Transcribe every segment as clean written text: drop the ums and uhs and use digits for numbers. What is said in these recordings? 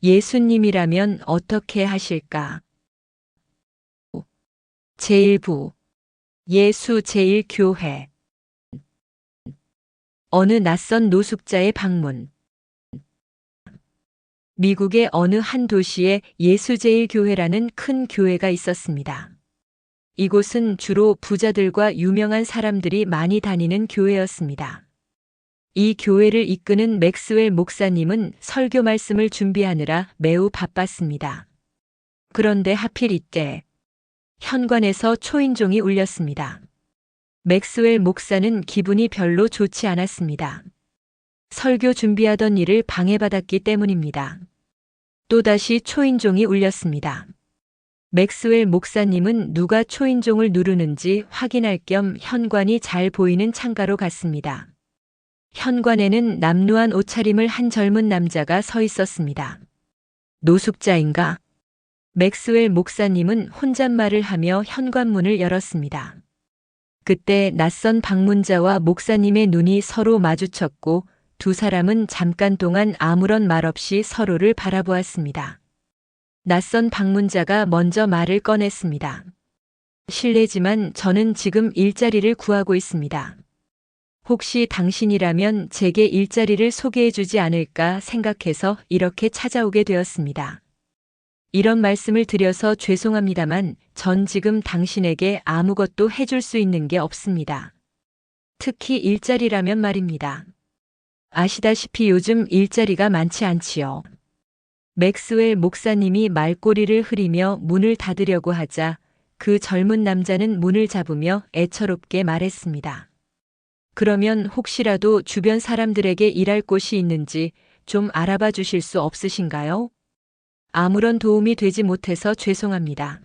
예수님이라면 어떻게 하실까? 제1부 예수 제1교회 어느 낯선 노숙자의 방문. 미국의 어느 한 도시에 예수 제1교회라는 큰 교회가 있었습니다. 이곳은 주로 부자들과 유명한 사람들이 많이 다니는 교회였습니다. 이 교회를 이끄는 맥스웰 목사님은 설교 말씀을 준비하느라 매우 바빴습니다. 그런데 하필 이때 현관에서 초인종이 울렸습니다. 맥스웰 목사는 기분이 별로 좋지 않았습니다. 설교 준비하던 일을 방해받았기 때문입니다. 또다시 초인종이 울렸습니다. 맥스웰 목사님은 누가 초인종을 누르는지 확인할 겸 현관이 잘 보이는 창가로 갔습니다. 현관에는 남루한 옷차림을 한 젊은 남자가 서 있었습니다. 노숙자인가? 맥스웰 목사님은 혼잣말을 하며 현관문을 열었습니다. 그때 낯선 방문자와 목사님의 눈이 서로 마주쳤고 두 사람은 잠깐 동안 아무런 말 없이 서로를 바라보았습니다. 낯선 방문자가 먼저 말을 꺼냈습니다. 실례지만 저는 지금 일자리를 구하고 있습니다. 혹시 당신이라면 제게 일자리를 소개해 주지 않을까 생각해서 이렇게 찾아오게 되었습니다. 이런 말씀을 드려서 죄송합니다만 전 지금 당신에게 아무것도 해줄 수 있는 게 없습니다. 특히 일자리라면 말입니다. 아시다시피 요즘 일자리가 많지 않지요. 맥스웰 목사님이 말꼬리를 흐리며 문을 닫으려고 하자 그 젊은 남자는 문을 잡으며 애처롭게 말했습니다. 그러면 혹시라도 주변 사람들에게 일할 곳이 있는지 좀 알아봐 주실 수 없으신가요? 아무런 도움이 되지 못해서 죄송합니다.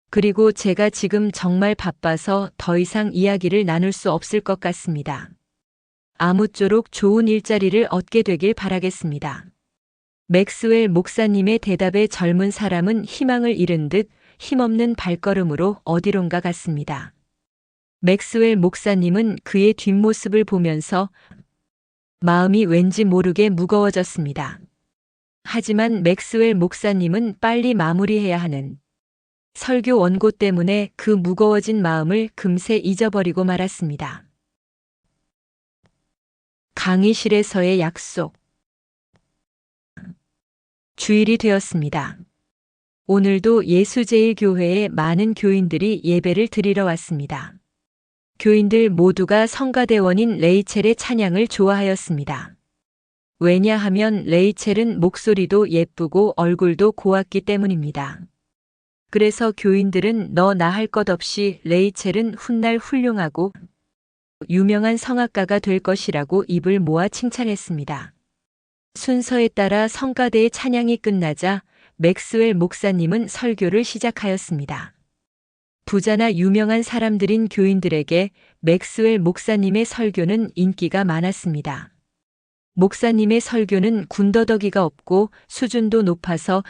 그리고 제가 지금 정말 바빠서 더 이상 이야기를 나눌 수 없을 것 같습니다. 아무쪼록 좋은 일자리를 얻게 되길 바라겠습니다. 맥스웰 목사님의 대답에 젊은 사람은 희망을 잃은 듯 힘없는 발걸음으로 어디론가 갔습니다. 맥스웰 목사님은 그의 뒷모습을 보면서 마음이 왠지 모르게 무거워졌습니다. 하지만 맥스웰 목사님은 빨리 마무리해야 하는 설교 원고 때문에 그 무거워진 마음을 금세 잊어버리고 말았습니다. 강의실에서의 약속. 주일이 되었습니다. 오늘도 예수제일교회에 많은 교인들이 예배를 드리러 왔습니다. 교인들 모두가 성가대원인 레이첼의 찬양을 좋아하였습니다. 왜냐하면 레이첼은 목소리도 예쁘고 얼굴도 고왔기 때문입니다. 그래서 교인들은 너나 할 것 없이 레이첼은 훗날 훌륭하고 유명한 성악가가 될 것이라고 입을 모아 칭찬했습니다. 순서에 따라 성가대의 찬양이 끝나자 맥스웰 목사님은 설교를 시작하였습니다. 부자나 유명한 사람들인 교인들에게 맥스웰 목사님의 설교는 인기가 많았습니다. 목사님의 설교는 군더더기가 없고 수준도 높아서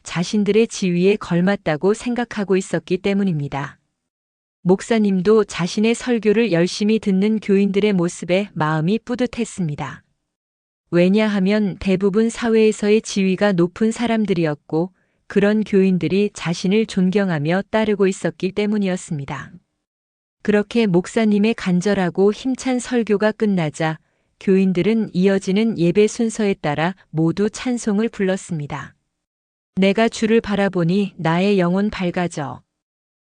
자신들의 지위에 걸맞다고 생각하고 있었기 때문입니다. 목사님도 자신의 설교를 열심히 듣는 교인들의 모습에 마음이 뿌듯했습니다. 왜냐하면 대부분 사회에서의 지위가 높은 사람들이었고 그런 교인들이 자신을 존경하며 따르고 있었기 때문이었습니다. 그렇게 목사님의 간절하고 힘찬 설교가 끝나자 교인들은 이어지는 예배 순서에 따라 모두 찬송을 불렀습니다. 내가 주를 바라보니 나의 영혼 밝아져.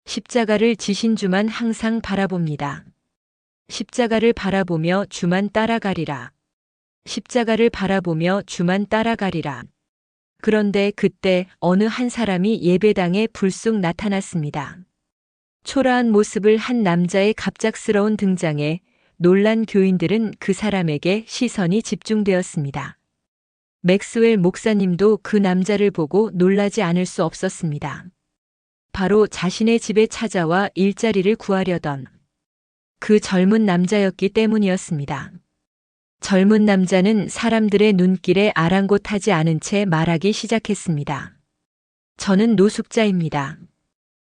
십자가를 지신 주만 항상 바라봅니다. 십자가를 바라보며 주만 따라가리라. 십자가를 바라보며 주만 따라가리라. 그런데 그때 어느 한 사람이 예배당에 불쑥 나타났습니다. 초라한 모습을 한 남자의 갑작스러운 등장에 놀란 교인들은 그 사람에게 시선이 집중되었습니다. 맥스웰 목사님도 그 남자를 보고 놀라지 않을 수 없었습니다. 바로 자신의 집에 찾아와 일자리를 구하려던 그 젊은 남자였기 때문이었습니다. 젊은 남자는 사람들의 눈길에 아랑곳하지 않은 채 말하기 시작했습니다. 저는 노숙자입니다.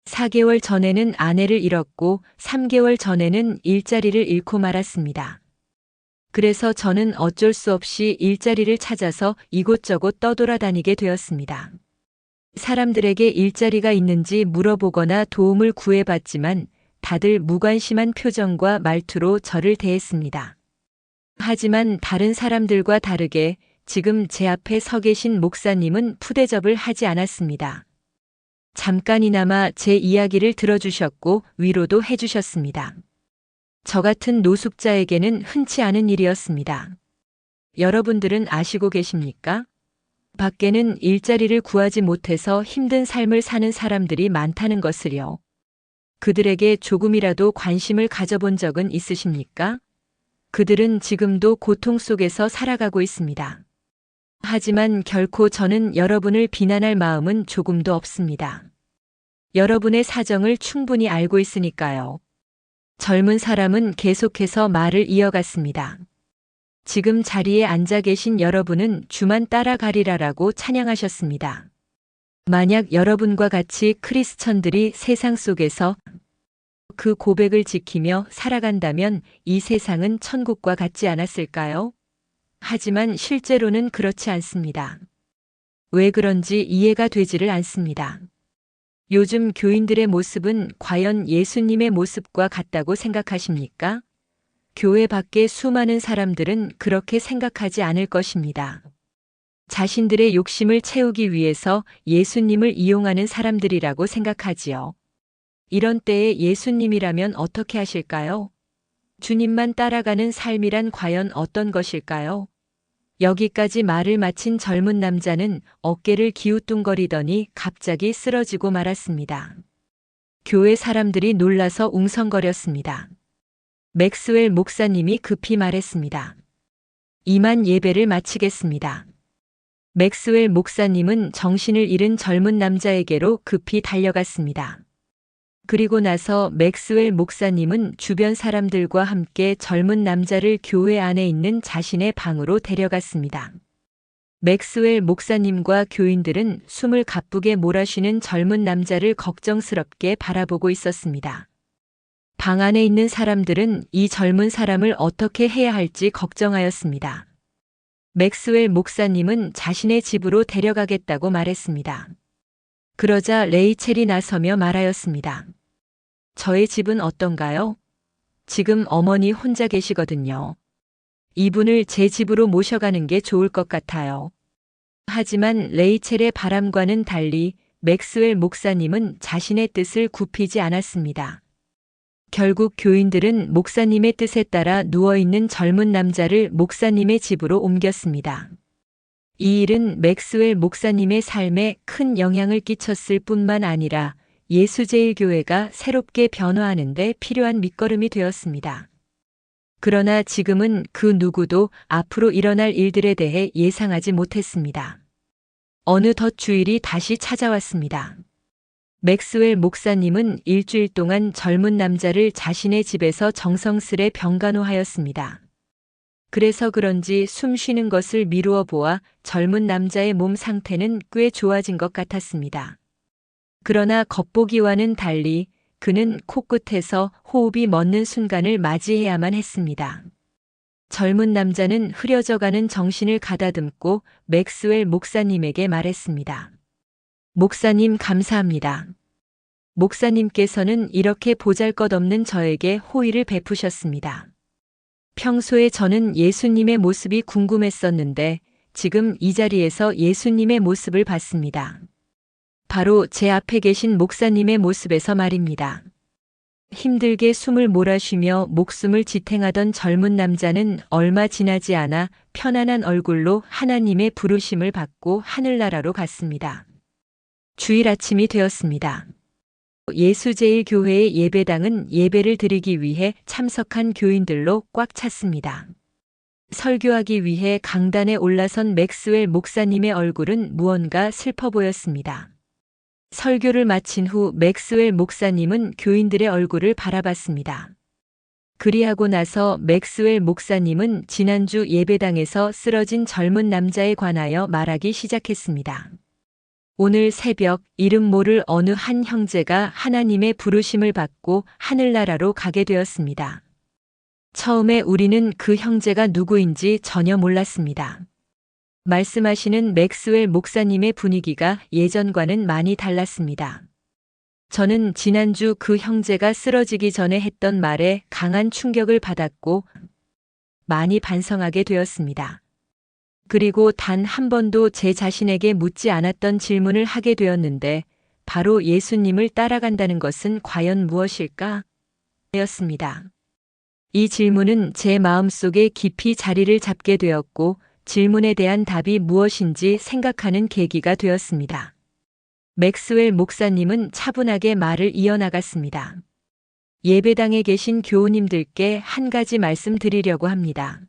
4개월 전에는 아내를 잃었고 3개월 전에는 일자리를 잃고 말았습니다. 그래서 저는 어쩔 수 없이 일자리를 찾아서 이곳저곳 떠돌아다니게 되었습니다. 사람들에게 일자리가 있는지 물어보거나 도움을 구해봤지만 다들 무관심한 표정과 말투로 저를 대했습니다. 하지만 다른 사람들과 다르게 지금 제 앞에 서 계신 목사님은 푸대접을 하지 않았습니다. 잠깐이나마 제 이야기를 들어주셨고 위로도 해주셨습니다. 저 같은 노숙자에게는 흔치 않은 일이었습니다. 여러분들은 아시고 계십니까? 밖에는 일자리를 구하지 못해서 힘든 삶을 사는 사람들이 많다는 것을요. 그들에게 조금이라도 관심을 가져본 적은 있으십니까? 그들은 지금도 고통 속에서 살아가고 있습니다. 하지만 결코 저는 여러분을 비난할 마음은 조금도 없습니다. 여러분의 사정을 충분히 알고 있으니까요. 젊은 사람은 계속해서 말을 이어갔습니다. 지금 자리에 앉아 계신 여러분은 주만 따라가리라라고 찬양하셨습니다. 만약 여러분과 같이 크리스천들이 세상 속에서 그 고백을 지키며 살아간다면 이 세상은 천국과 같지 않았을까요? 하지만 실제로는 그렇지 않습니다. 왜 그런지 이해가 되지를 않습니다. 요즘 교인들의 모습은 과연 예수님의 모습과 같다고 생각하십니까? 교회 밖의 수많은 사람들은 그렇게 생각하지 않을 것입니다. 자신들의 욕심을 채우기 위해서 예수님을 이용하는 사람들이라고 생각하지요. 이런 때에 예수님이라면 어떻게 하실까요? 주님만 따라가는 삶이란 과연 어떤 것일까요? 여기까지 말을 마친 젊은 남자는 어깨를 기우뚱거리더니 갑자기 쓰러지고 말았습니다. 교회 사람들이 놀라서 웅성거렸습니다. 맥스웰 목사님이 급히 말했습니다. 이만 예배를 마치겠습니다. 맥스웰 목사님은 정신을 잃은 젊은 남자에게로 급히 달려갔습니다. 그리고 나서 맥스웰 목사님은 주변 사람들과 함께 젊은 남자를 교회 안에 있는 자신의 방으로 데려갔습니다. 맥스웰 목사님과 교인들은 숨을 가쁘게 몰아쉬는 젊은 남자를 걱정스럽게 바라보고 있었습니다. 방 안에 있는 사람들은 이 젊은 사람을 어떻게 해야 할지 걱정하였습니다. 맥스웰 목사님은 자신의 집으로 데려가겠다고 말했습니다. 그러자 레이첼이 나서며 말하였습니다. 저의 집은 어떤가요? 지금 어머니 혼자 계시거든요. 이분을 제 집으로 모셔가는 게 좋을 것 같아요. 하지만 레이첼의 바람과는 달리 맥스웰 목사님은 자신의 뜻을 굽히지 않았습니다. 결국 교인들은 목사님의 뜻에 따라 누워있는 젊은 남자를 목사님의 집으로 옮겼습니다. 이 일은 맥스웰 목사님의 삶에 큰 영향을 끼쳤을 뿐만 아니라 예수제일교회가 새롭게 변화하는 데 필요한 밑거름이 되었습니다. 그러나 지금은 그 누구도 앞으로 일어날 일들에 대해 예상하지 못했습니다. 어느덧 주일이 다시 찾아왔습니다. 맥스웰 목사님은 일주일 동안 젊은 남자를 자신의 집에서 정성스레 병간호하였습니다. 그래서 그런지 숨 쉬는 것을 미루어 보아 젊은 남자의 몸 상태는 꽤 좋아진 것 같았습니다. 그러나 겉보기와는 달리 그는 코끝에서 호흡이 멎는 순간을 맞이해야만 했습니다. 젊은 남자는 흐려져가는 정신을 가다듬고 맥스웰 목사님에게 말했습니다. 목사님 감사합니다. 목사님께서는 이렇게 보잘것없는 저에게 호의를 베푸셨습니다. 평소에 저는 예수님의 모습이 궁금했었는데 지금 이 자리에서 예수님의 모습을 봤습니다. 바로 제 앞에 계신 목사님의 모습에서 말입니다. 힘들게 숨을 몰아쉬며 목숨을 지탱하던 젊은 남자는 얼마 지나지 않아 편안한 얼굴로 하나님의 부르심을 받고 하늘나라로 갔습니다. 주일 아침이 되었습니다. 예수제일교회의 예배당은 예배를 드리기 위해 참석한 교인들로 꽉 찼습니다. 설교하기 위해 강단에 올라선 맥스웰 목사님의 얼굴은 무언가 슬퍼 보였습니다. 설교를 마친 후 맥스웰 목사님은 교인들의 얼굴을 바라봤습니다. 그리하고 나서 맥스웰 목사님은 지난주 예배당에서 쓰러진 젊은 남자에 관하여 말하기 시작했습니다. 오늘 새벽 이름 모를 어느 한 형제가 하나님의 부르심을 받고 하늘나라로 가게 되었습니다. 처음에 우리는 그 형제가 누구인지 전혀 몰랐습니다. 말씀하시는 맥스웰 목사님의 분위기가 예전과는 많이 달랐습니다. 저는 지난주 그 형제가 쓰러지기 전에 했던 말에 강한 충격을 받았고 많이 반성하게 되었습니다. 그리고 단 한 번도 제 자신에게 묻지 않았던 질문을 하게 되었는데 바로 예수님을 따라간다는 것은 과연 무엇일까? 였습니다. 이 질문은 제 마음속에 깊이 자리를 잡게 되었고 질문에 대한 답이 무엇인지 생각하는 계기가 되었습니다. 맥스웰 목사님은 차분하게 말을 이어나갔습니다. 예배당에 계신 교우님들께 한 가지 말씀드리려고 합니다.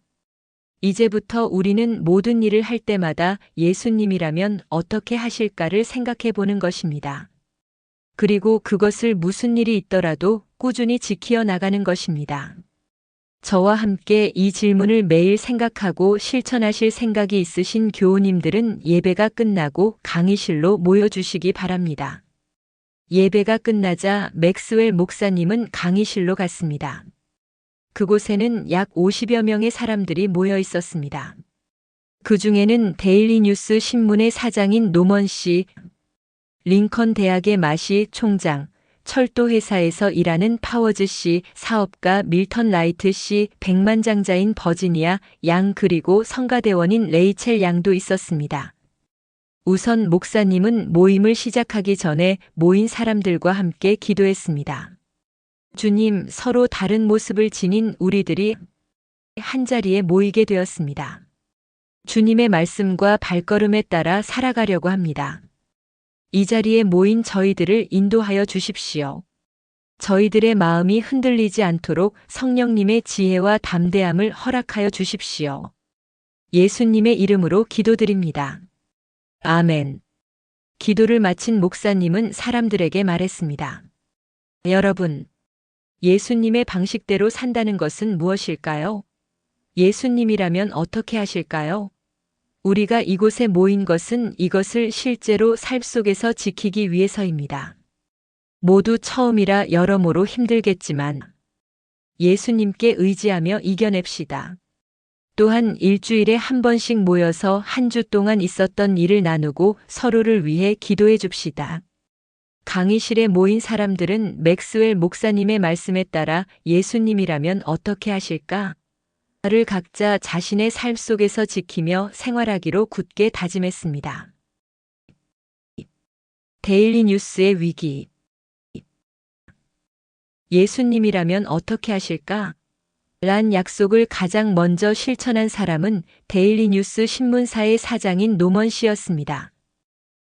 이제부터 우리는 모든 일을 할 때마다 예수님이라면 어떻게 하실까를 생각해 보는 것입니다. 그리고 그것을 무슨 일이 있더라도 꾸준히 지키어 나가는 것입니다. 저와 함께 이 질문을 매일 생각하고 실천하실 생각이 있으신 교우님들은 예배가 끝나고 강의실로 모여주시기 바랍니다. 예배가 끝나자 맥스웰 목사님은 강의실로 갔습니다. 그곳에는 약 50여 명의 사람들이 모여 있었습니다. 그 중에는 데일리 뉴스 신문의 사장인 노먼 씨, 링컨 대학의 마시 총장, 철도회사에서 일하는 파워즈 씨, 사업가 밀턴 라이트 씨, 백만장자인 버지니아 양 그리고 성가대원인 레이첼 양도 있었습니다. 우선 목사님은 모임을 시작하기 전에 모인 사람들과 함께 기도했습니다. 주님, 서로 다른 모습을 지닌 우리들이 한자리에 모이게 되었습니다. 주님의 말씀과 발걸음에 따라 살아가려고 합니다. 이 자리에 모인 저희들을 인도하여 주십시오. 저희들의 마음이 흔들리지 않도록 성령님의 지혜와 담대함을 허락하여 주십시오. 예수님의 이름으로 기도드립니다. 아멘. 기도를 마친 목사님은 사람들에게 말했습니다. 여러분, 예수님의 방식대로 산다는 것은 무엇일까요? 예수님이라면 어떻게 하실까요? 우리가 이곳에 모인 것은 이것을 실제로 삶 속에서 지키기 위해서입니다. 모두 처음이라 여러모로 힘들겠지만 예수님께 의지하며 이겨냅시다. 또한 일주일에 한 번씩 모여서 한 주 동안 있었던 일을 나누고 서로를 위해 기도해 줍시다. 강의실에 모인 사람들은 맥스웰 목사님의 말씀에 따라 예수님이라면 어떻게 하실까? 를 각자 자신의 삶 속에서 지키며 생활하기로 굳게 다짐했습니다. 데일리 뉴스의 위기. 예수님이라면 어떻게 하실까? 란 약속을 가장 먼저 실천한 사람은 데일리 뉴스 신문사의 사장인 노먼 씨였습니다.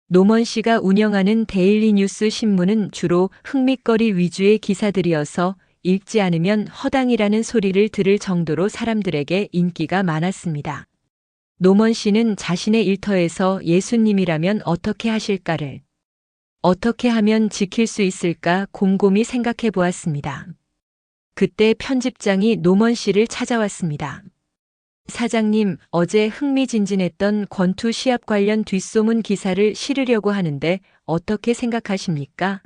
노먼 씨가 운영하는 데일리 뉴스 신문은 주로 흥미거리 위주의 기사들이어서 읽지 않으면 허당이라는 소리를 들을 정도로 사람들에게 인기가 많았습니다. 노먼 씨는 자신의 일터에서 예수님이라면 어떻게 하실까를 어떻게 하면 지킬 수 있을까 곰곰이 생각해 보았습니다. 그때 편집장이 노먼 씨를 찾아왔습니다. 사장님, 어제 흥미진진했던 권투 시합 관련 뒷소문 기사를 실으려고 하는데 어떻게 생각하십니까?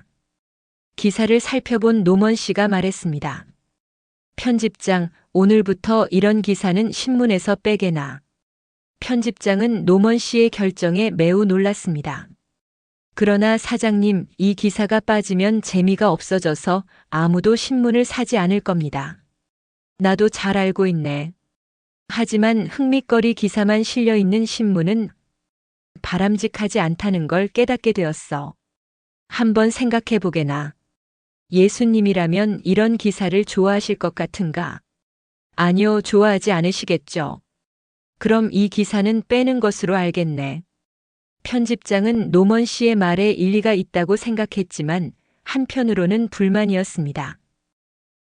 기사를 살펴본 노먼 씨가 말했습니다. 편집장, 오늘부터 이런 기사는 신문에서 빼게나. 편집장은 노먼 씨의 결정에 매우 놀랐습니다. 그러나 사장님, 이 기사가 빠지면 재미가 없어져서 아무도 신문을 사지 않을 겁니다. 나도 잘 알고 있네. 하지만 흥미거리 기사만 실려 있는 신문은 바람직하지 않다는 걸 깨닫게 되었어. 한번 생각해 보게나. 예수님이라면 이런 기사를 좋아하실 것 같은가? 아니요, 좋아하지 않으시겠죠. 그럼 이 기사는 빼는 것으로 알겠네. 편집장은 노먼 씨의 말에 일리가 있다고 생각했지만 한편으로는 불만이었습니다.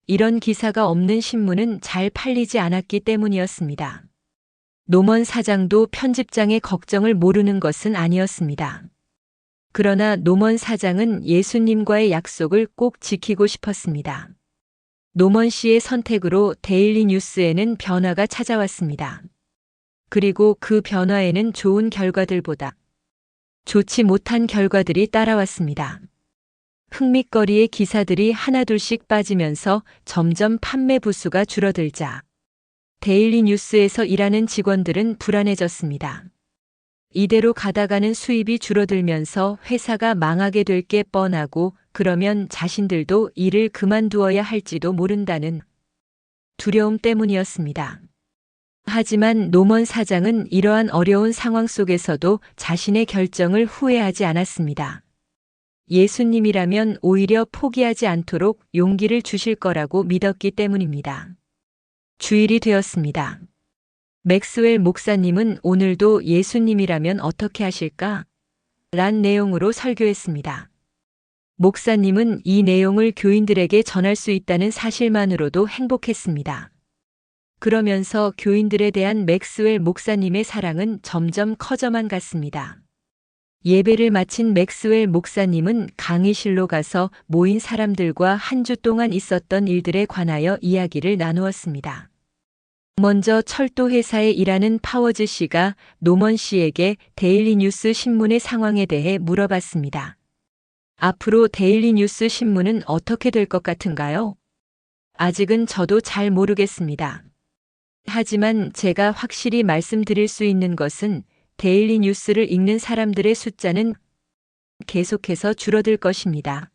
이런 기사가 없는 신문은 잘 팔리지 않았기 때문이었습니다. 노먼 사장도 편집장의 걱정을 모르는 것은 아니었습니다. 그러나 노먼 사장은 예수님과의 약속을 꼭 지키고 싶었습니다. 노먼 씨의 선택으로 데일리 뉴스에는 변화가 찾아왔습니다. 그리고 그 변화에는 좋은 결과들보다 좋지 못한 결과들이 따라왔습니다. 흥밋거리의 기사들이 하나둘씩 빠지면서 점점 판매 부수가 줄어들자 데일리 뉴스에서 일하는 직원들은 불안해졌습니다. 이대로 가다가는 수입이 줄어들면서 회사가 망하게 될 게 뻔하고 그러면 자신들도 일을 그만두어야 할지도 모른다는 두려움 때문이었습니다. 하지만 노먼 사장은 이러한 어려운 상황 속에서도 자신의 결정을 후회하지 않았습니다. 예수님이라면 오히려 포기하지 않도록 용기를 주실 거라고 믿었기 때문입니다. 주일이 되었습니다. 맥스웰 목사님은 오늘도 예수님이라면 어떻게 하실까? 란 내용으로 설교했습니다. 목사님은 이 내용을 교인들에게 전할 수 있다는 사실만으로도 행복했습니다. 그러면서 교인들에 대한 맥스웰 목사님의 사랑은 점점 커져만 갔습니다. 예배를 마친 맥스웰 목사님은 강의실로 가서 모인 사람들과 한 주 동안 있었던 일들에 관하여 이야기를 나누었습니다. 먼저 철도 회사에 일하는 파워즈 씨가 노먼 씨에게 데일리 뉴스 신문의 상황에 대해 물어봤습니다. 앞으로 데일리 뉴스 신문은 어떻게 될 것 같은가요? 아직은 저도 잘 모르겠습니다. 하지만 제가 확실히 말씀드릴 수 있는 것은 데일리 뉴스를 읽는 사람들의 숫자는 계속해서 줄어들 것입니다.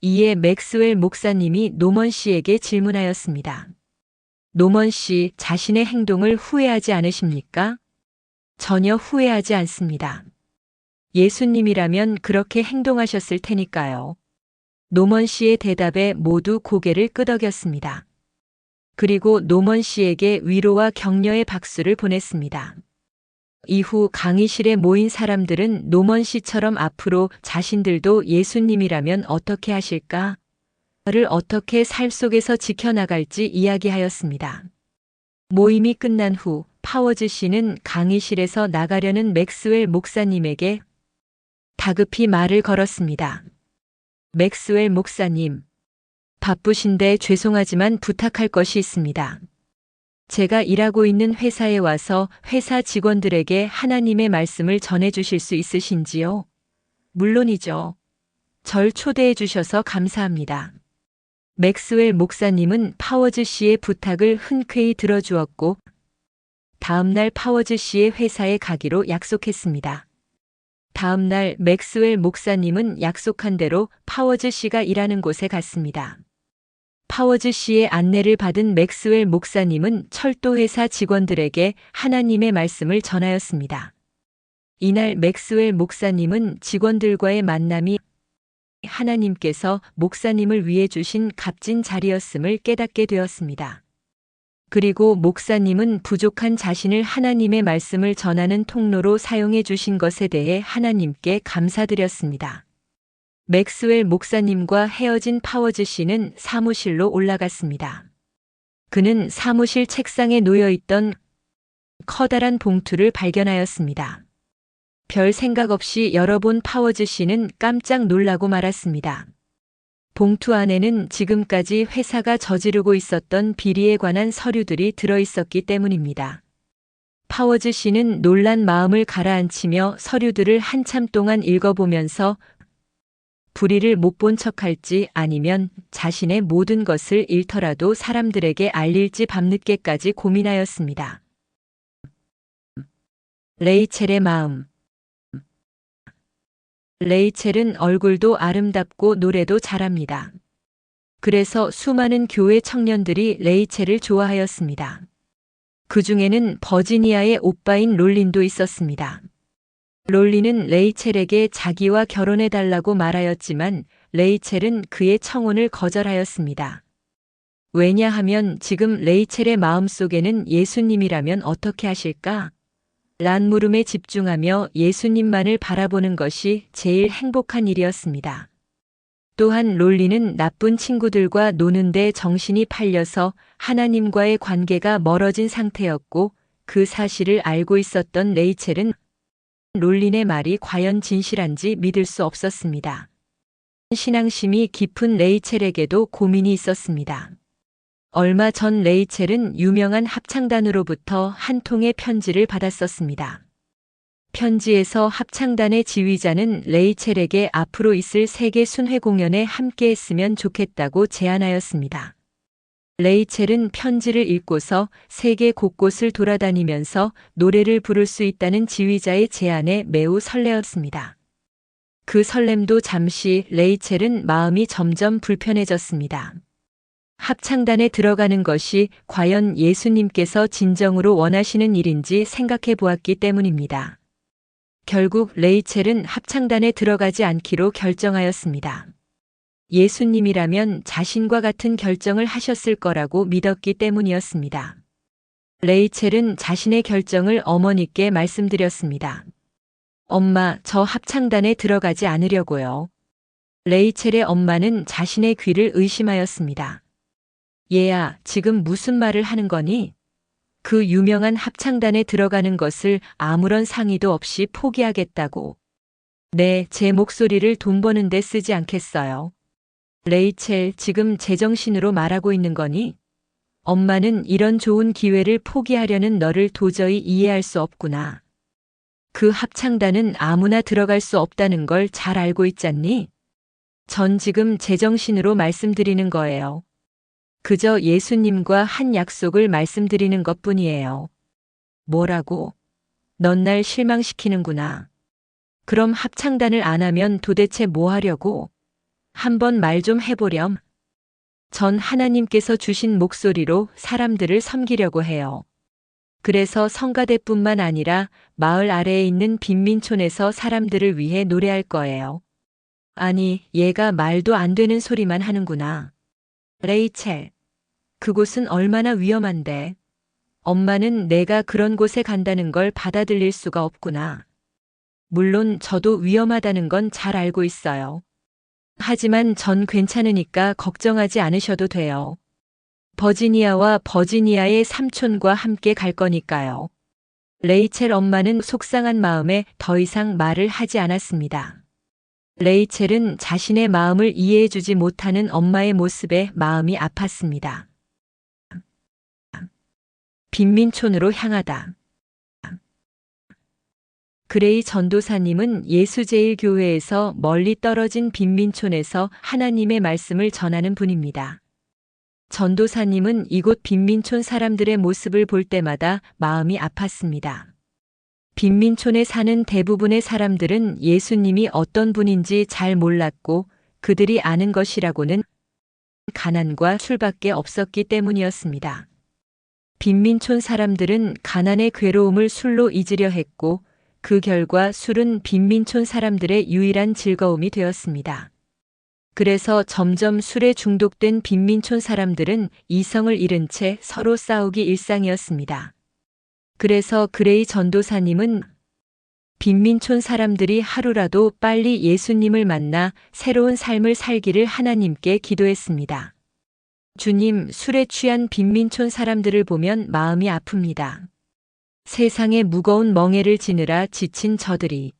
이에 맥스웰 목사님이 노먼 씨에게 질문하였습니다. 노먼 씨, 자신의 행동을 후회하지 않으십니까? 전혀 후회하지 않습니다. 예수님이라면 그렇게 행동하셨을 테니까요. 노먼 씨의 대답에 모두 고개를 끄덕였습니다. 그리고 노먼 씨에게 위로와 격려의 박수를 보냈습니다. 이후 강의실에 모인 사람들은 노먼 씨처럼 앞으로 자신들도 예수님이라면 어떻게 하실까? 를 어떻게 삶 속에서 지켜나갈지 이야기하였습니다. 모임이 끝난 후 파워즈 씨는 강의실에서 나가려는 맥스웰 목사님에게 다급히 말을 걸었습니다. 맥스웰 목사님, 바쁘신데 죄송하지만 부탁할 것이 있습니다. 제가 일하고 있는 회사에 와서 회사 직원들에게 하나님의 말씀을 전해주실 수 있으신지요? 물론이죠. 절 초대해 주셔서 감사합니다. 맥스웰 목사님은 파워즈 씨의 부탁을 흔쾌히 들어주었고 다음날 파워즈 씨의 회사에 가기로 약속했습니다. 다음날 맥스웰 목사님은 약속한 대로 파워즈 씨가 일하는 곳에 갔습니다. 파워즈 씨의 안내를 받은 맥스웰 목사님은 철도회사 직원들에게 하나님의 말씀을 전하였습니다. 이날 맥스웰 목사님은 직원들과의 만남이 하나님께서 목사님을 위해 주신 값진 자리였음을 깨닫게 되었습니다. 그리고 목사님은 부족한 자신을 하나님의 말씀을 전하는 통로로 사용해 주신 것에 대해 하나님께 감사드렸습니다. 맥스웰 목사님과 헤어진 파워즈 씨는 사무실로 올라갔습니다. 그는 사무실 책상에 놓여 있던 커다란 봉투를 발견하였습니다. 별 생각 없이 열어본 파워즈 씨는 깜짝 놀라고 말았습니다. 봉투 안에는 지금까지 회사가 저지르고 있었던 비리에 관한 서류들이 들어 있었기 때문입니다. 파워즈 씨는 놀란 마음을 가라앉히며 서류들을 한참 동안 읽어보면서 불의를 못 본 척할지 아니면 자신의 모든 것을 잃더라도 사람들에게 알릴지 밤늦게까지 고민하였습니다. 레이첼의 마음. 레이첼은 얼굴도 아름답고 노래도 잘합니다. 그래서 수많은 교회 청년들이 레이첼을 좋아하였습니다. 그 중에는 버지니아의 오빠인 롤린도 있었습니다. 롤린은 레이첼에게 자기와 결혼해달라고 말하였지만 레이첼은 그의 청혼을 거절하였습니다. 왜냐하면 지금 레이첼의 마음속에는 예수님이라면 어떻게 하실까? 란 물음에 집중하며 예수님만을 바라보는 것이 제일 행복한 일이었습니다. 또한 롤리는 나쁜 친구들과 노는데 정신이 팔려서 하나님과의 관계가 멀어진 상태였고 그 사실을 알고 있었던 레이첼은 롤린의 말이 과연 진실한지 믿을 수 없었습니다. 신앙심이 깊은 레이첼에게도 고민이 있었습니다. 얼마 전 레이첼은 유명한 합창단으로부터 한 통의 편지를 받았었습니다. 편지에서 합창단의 지휘자는 레이첼에게 앞으로 있을 세계 순회 공연에 함께 했으면 좋겠다고 제안하였습니다. 레이첼은 편지를 읽고서 세계 곳곳을 돌아다니면서 노래를 부를 수 있다는 지휘자의 제안에 매우 설레었습니다. 그 설렘도 잠시 레이첼은 마음이 점점 불편해졌습니다. 합창단에 들어가는 것이 과연 예수님께서 진정으로 원하시는 일인지 생각해 보았기 때문입니다. 결국 레이첼은 합창단에 들어가지 않기로 결정하였습니다. 예수님이라면 자신과 같은 결정을 하셨을 거라고 믿었기 때문이었습니다. 레이첼은 자신의 결정을 어머니께 말씀드렸습니다. 엄마, 저 합창단에 들어가지 않으려고요. 레이첼의 엄마는 자신의 귀를 의심하였습니다. 얘야, 지금 무슨 말을 하는 거니? 그 유명한 합창단에 들어가는 것을 아무런 상의도 없이 포기하겠다고. 네, 제 목소리를 돈 버는데 쓰지 않겠어요. 레이첼, 지금 제정신으로 말하고 있는 거니? 엄마는 이런 좋은 기회를 포기하려는 너를 도저히 이해할 수 없구나. 그 합창단은 아무나 들어갈 수 없다는 걸 잘 알고 있잖니? 전 지금 제정신으로 말씀드리는 거예요. 그저 예수님과 한 약속을 말씀드리는 것뿐이에요. 뭐라고? 넌 날 실망시키는구나. 그럼 합창단을 안 하면 도대체 뭐 하려고? 한번 말 좀 해보렴. 전 하나님께서 주신 목소리로 사람들을 섬기려고 해요. 그래서 성가대뿐만 아니라 마을 아래에 있는 빈민촌에서 사람들을 위해 노래할 거예요. 아니, 얘가 말도 안 되는 소리만 하는구나. 레이첼, 그곳은 얼마나 위험한데. 엄마는 내가 그런 곳에 간다는 걸 받아들일 수가 없구나. 물론 저도 위험하다는 건 잘 알고 있어요. 하지만 전 괜찮으니까 걱정하지 않으셔도 돼요. 버지니아와 버지니아의 삼촌과 함께 갈 거니까요. 레이첼 엄마는 속상한 마음에 더 이상 말을 하지 않았습니다. 레이첼은 자신의 마음을 이해해주지 못하는 엄마의 모습에 마음이 아팠습니다. 빈민촌으로 향하다. 그레이 전도사님은 예수제일교회에서 멀리 떨어진 빈민촌에서 하나님의 말씀을 전하는 분입니다. 전도사님은 이곳 빈민촌 사람들의 모습을 볼 때마다 마음이 아팠습니다. 빈민촌에 사는 대부분의 사람들은 예수님이 어떤 분인지 잘 몰랐고 그들이 아는 것이라고는 가난과 술밖에 없었기 때문이었습니다. 빈민촌 사람들은 가난의 괴로움을 술로 잊으려 했고 그 결과 술은 빈민촌 사람들의 유일한 즐거움이 되었습니다. 그래서 점점 술에 중독된 빈민촌 사람들은 이성을 잃은 채 서로 싸우기 일상이었습니다. 그래서 그레이 전도사님은 빈민촌 사람들이 하루라도 빨리 예수님을 만나 새로운 삶을 살기를 하나님께 기도했습니다. 주님, 술에 취한 빈민촌 사람들을 보면 마음이 아픕니다. 세상의 무거운 멍에를 지느라 지친 저들이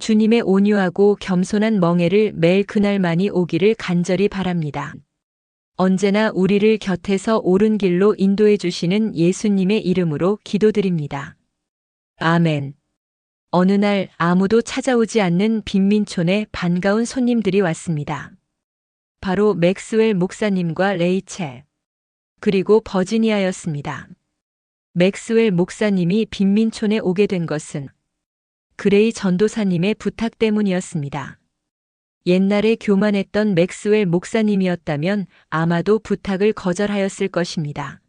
주님의 온유하고 겸손한 멍에를 매일 그날만이 오기를 간절히 바랍니다. 언제나 우리를 곁에서 옳은 길로 인도해 주시는 예수님의 이름으로 기도드립니다. 아멘. 어느 날 아무도 찾아오지 않는 빈민촌에 반가운 손님들이 왔습니다. 바로 맥스웰 목사님과 레이첼, 그리고 버지니아였습니다. 맥스웰 목사님이 빈민촌에 오게 된 것은 그레이 전도사님의 부탁 때문이었습니다. 옛날에 교만했던 맥스웰 목사님이었다면 아마도 부탁을 거절하였을 것입니다.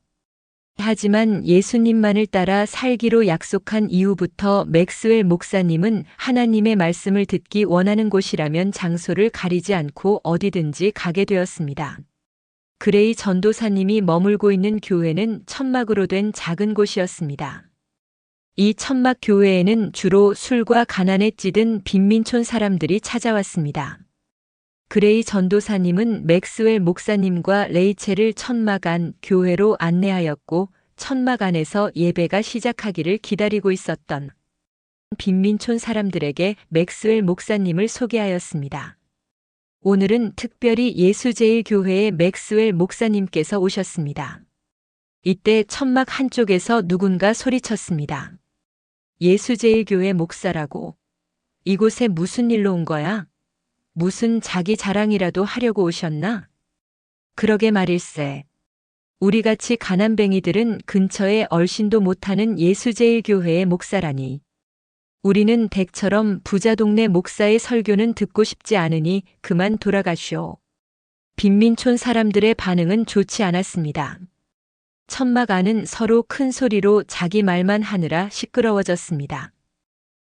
하지만 예수님만을 따라 살기로 약속한 이후부터 맥스웰 목사님은 하나님의 말씀을 듣기 원하는 곳이라면 장소를 가리지 않고 어디든지 가게 되었습니다. 그레이 전도사님이 머물고 있는 교회는 천막으로 된 작은 곳이었습니다. 이 천막 교회에는 주로 술과 가난에 찌든 빈민촌 사람들이 찾아왔습니다. 그레이 전도사님은 맥스웰 목사님과 레이첼을 천막 안 교회로 안내하였고 천막 안에서 예배가 시작하기를 기다리고 있었던 빈민촌 사람들에게 맥스웰 목사님을 소개하였습니다. 오늘은 특별히 예수제일교회의 맥스웰 목사님께서 오셨습니다. 이때 천막 한쪽에서 누군가 소리쳤습니다. 예수제일교회 목사라고. 이곳에 무슨 일로 온 거야? 무슨 자기 자랑이라도 하려고 오셨나? 그러게 말일세. 우리같이 가난뱅이들은 근처에 얼씬도 못하는 예수제일교회의 목사라니. 우리는 댁처럼 부자 동네 목사의 설교는 듣고 싶지 않으니 그만 돌아가시오. 빈민촌 사람들의 반응은 좋지 않았습니다. 천막 안은 서로 큰 소리로 자기 말만 하느라 시끄러워졌습니다.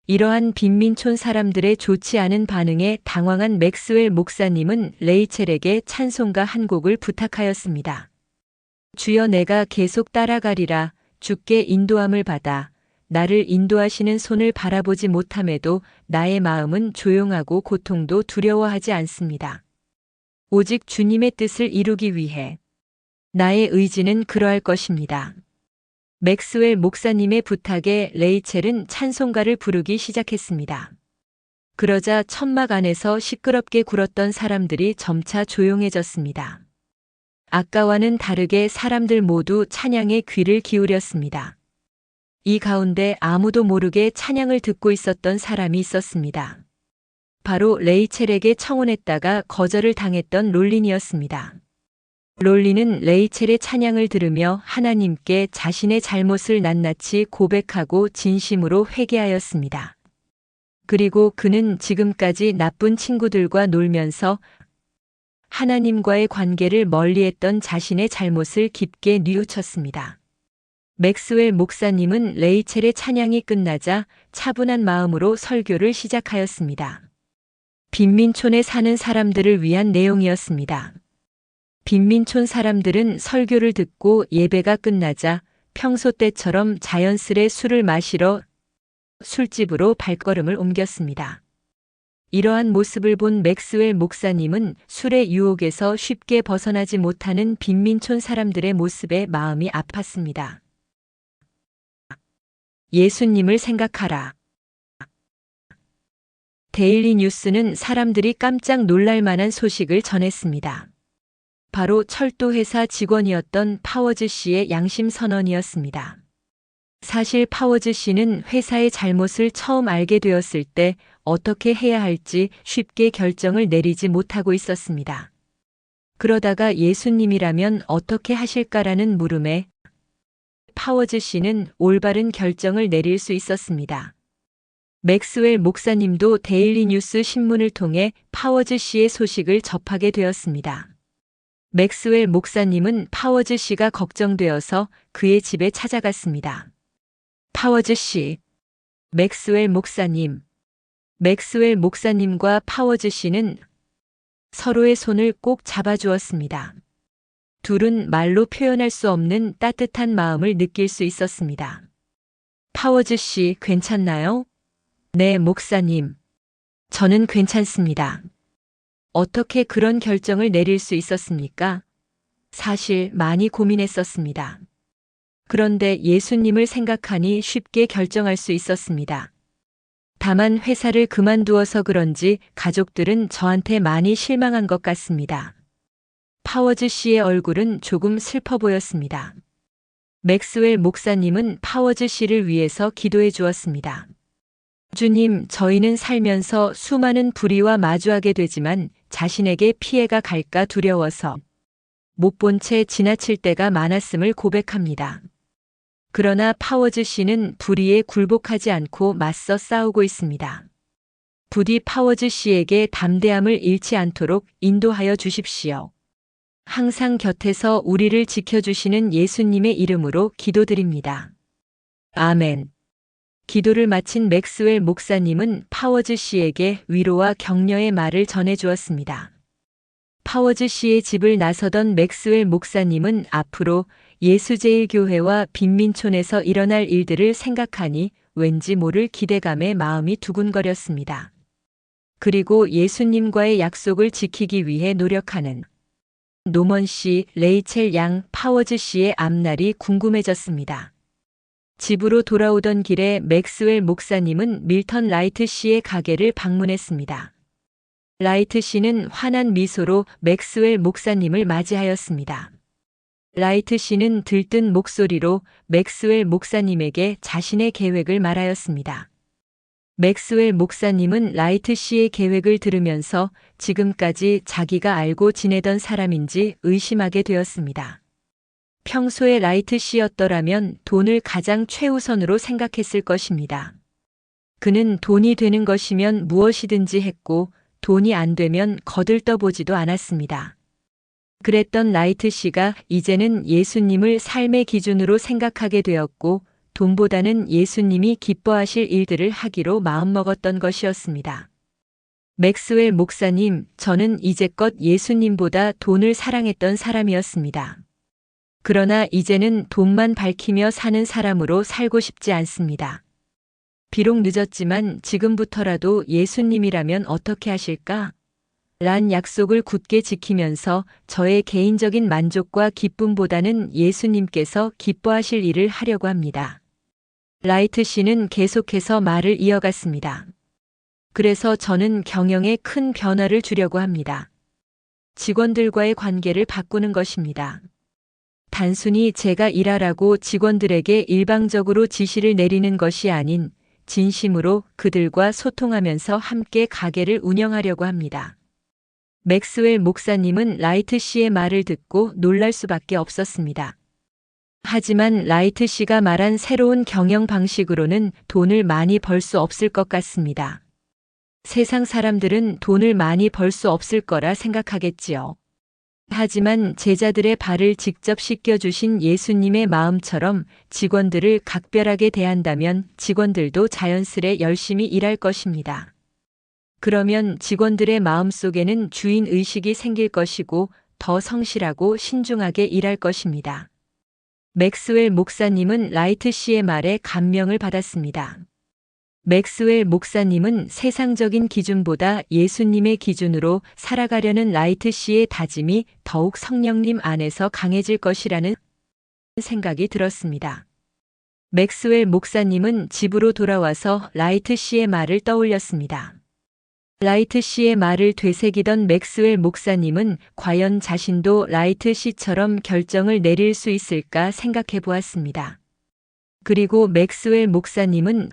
이러한 빈민촌 사람들의 좋지 않은 반응에 당황한 맥스웰 목사님은 레이첼에게 찬송가 한 곡을 부탁하였습니다. 주여, 내가 계속 따라가리라. 주께 인도함을 받아 나를 인도하시는 손을 바라보지 못함에도 나의 마음은 조용하고 고통도 두려워하지 않습니다. 오직 주님의 뜻을 이루기 위해 나의 의지는 그러할 것입니다. 맥스웰 목사님의 부탁에 레이첼은 찬송가를 부르기 시작했습니다. 그러자 천막 안에서 시끄럽게 굴었던 사람들이 점차 조용해졌습니다. 아까와는 다르게 사람들 모두 찬양에 귀를 기울였습니다. 이 가운데 아무도 모르게 찬양을 듣고 있었던 사람이 있었습니다. 바로 레이첼에게 청혼했다가 거절을 당했던 롤린이었습니다. 롤린은 레이첼의 찬양을 들으며 하나님께 자신의 잘못을 낱낱이 고백하고 진심으로 회개하였습니다. 그리고 그는 지금까지 나쁜 친구들과 놀면서 하나님과의 관계를 멀리했던 자신의 잘못을 깊게 뉘우쳤습니다. 맥스웰 목사님은 레이첼의 찬양이 끝나자 차분한 마음으로 설교를 시작하였습니다. 빈민촌에 사는 사람들을 위한 내용이었습니다. 빈민촌 사람들은 설교를 듣고 예배가 끝나자 평소 때처럼 자연스레 술을 마시러 술집으로 발걸음을 옮겼습니다. 이러한 모습을 본 맥스웰 목사님은 술의 유혹에서 쉽게 벗어나지 못하는 빈민촌 사람들의 모습에 마음이 아팠습니다. 예수님을 생각하라. 데일리 뉴스는 사람들이 깜짝 놀랄 만한 소식을 전했습니다. 바로 철도회사 직원이었던 파워즈 씨의 양심 선언이었습니다. 사실 파워즈 씨는 회사의 잘못을 처음 알게 되었을 때 어떻게 해야 할지 쉽게 결정을 내리지 못하고 있었습니다. 그러다가 예수님이라면 어떻게 하실까라는 물음에 파워즈 씨는 올바른 결정을 내릴 수 있었습니다. 맥스웰 목사님도 데일리 뉴스 신문을 통해 파워즈 씨의 소식을 접하게 되었습니다. 맥스웰 목사님은 파워즈 씨가 걱정되어서 그의 집에 찾아갔습니다. 파워즈 씨, 맥스웰 목사님. 맥스웰 목사님과 파워즈 씨는 서로의 손을 꼭 잡아주었습니다. 둘은 말로 표현할 수 없는 따뜻한 마음을 느낄 수 있었습니다. 파워즈 씨, 괜찮나요? 네, 목사님. 저는 괜찮습니다. 어떻게 그런 결정을 내릴 수 있었습니까? 사실 많이 고민했었습니다. 그런데 예수님을 생각하니 쉽게 결정할 수 있었습니다. 다만 회사를 그만두어서 그런지 가족들은 저한테 많이 실망한 것 같습니다. 파워즈 씨의 얼굴은 조금 슬퍼 보였습니다. 맥스웰 목사님은 파워즈 씨를 위해서 기도해 주었습니다. 주님, 저희는 살면서 수많은 불의와 마주하게 되지만 자신에게 피해가 갈까 두려워서 못 본 채 지나칠 때가 많았음을 고백합니다. 그러나 파워즈 씨는 불의에 굴복하지 않고 맞서 싸우고 있습니다. 부디 파워즈 씨에게 담대함을 잃지 않도록 인도하여 주십시오. 항상 곁에서 우리를 지켜주시는 예수님의 이름으로 기도드립니다. 아멘. 기도를 마친 맥스웰 목사님은 파워즈 씨에게 위로와 격려의 말을 전해주었습니다. 파워즈 씨의 집을 나서던 맥스웰 목사님은 앞으로 예수제일교회와 빈민촌에서 일어날 일들을 생각하니 왠지 모를 기대감에 마음이 두근거렸습니다. 그리고 예수님과의 약속을 지키기 위해 노력하는 노먼 씨, 레이첼 양, 파워즈 씨의 앞날이 궁금해졌습니다. 집으로 돌아오던 길에 맥스웰 목사님은 밀턴 라이트 씨의 가게를 방문했습니다. 라이트 씨는 환한 미소로 맥스웰 목사님을 맞이하였습니다. 라이트 씨는 들뜬 목소리로 맥스웰 목사님에게 자신의 계획을 말하였습니다. 맥스웰 목사님은 라이트 씨의 계획을 들으면서 지금까지 자기가 알고 지내던 사람인지 의심하게 되었습니다. 평소에 라이트 씨였더라면 돈을 가장 최우선으로 생각했을 것입니다. 그는 돈이 되는 것이면 무엇이든지 했고 돈이 안 되면 거들떠보지도 않았습니다. 그랬던 라이트 씨가 이제는 예수님을 삶의 기준으로 생각하게 되었고 돈보다는 예수님이 기뻐하실 일들을 하기로 마음먹었던 것이었습니다. 맥스웰 목사님, 저는 이제껏 예수님보다 돈을 사랑했던 사람이었습니다. 그러나 이제는 돈만 밝히며 사는 사람으로 살고 싶지 않습니다. 비록 늦었지만 지금부터라도 예수님이라면 어떻게 하실까? 란 약속을 굳게 지키면서 저의 개인적인 만족과 기쁨보다는 예수님께서 기뻐하실 일을 하려고 합니다. 라이트 씨는 계속해서 말을 이어갔습니다. 그래서 저는 경영에 큰 변화를 주려고 합니다. 직원들과의 관계를 바꾸는 것입니다. 단순히 제가 일하라고 직원들에게 일방적으로 지시를 내리는 것이 아닌 진심으로 그들과 소통하면서 함께 가게를 운영하려고 합니다. 맥스웰 목사님은 라이트 씨의 말을 듣고 놀랄 수밖에 없었습니다. 하지만 라이트 씨가 말한 새로운 경영 방식으로는 돈을 많이 벌 수 없을 것 같습니다. 세상 사람들은 돈을 많이 벌 수 없을 거라 생각하겠지요. 하지만 제자들의 발을 직접 씻겨주신 예수님의 마음처럼 직원들을 각별하게 대한다면 직원들도 자연스레 열심히 일할 것입니다. 그러면 직원들의 마음속에는 주인 의식이 생길 것이고 더 성실하고 신중하게 일할 것입니다. 맥스웰 목사님은 라이트 씨의 말에 감명을 받았습니다. 맥스웰 목사님은 세상적인 기준보다 예수님의 기준으로 살아가려는 라이트 씨의 다짐이 더욱 성령님 안에서 강해질 것이라는 생각이 들었습니다. 맥스웰 목사님은 집으로 돌아와서 라이트 씨의 말을 떠올렸습니다. 라이트 씨의 말을 되새기던 맥스웰 목사님은 과연 자신도 라이트 씨처럼 결정을 내릴 수 있을까 생각해 보았습니다. 그리고 맥스웰 목사님은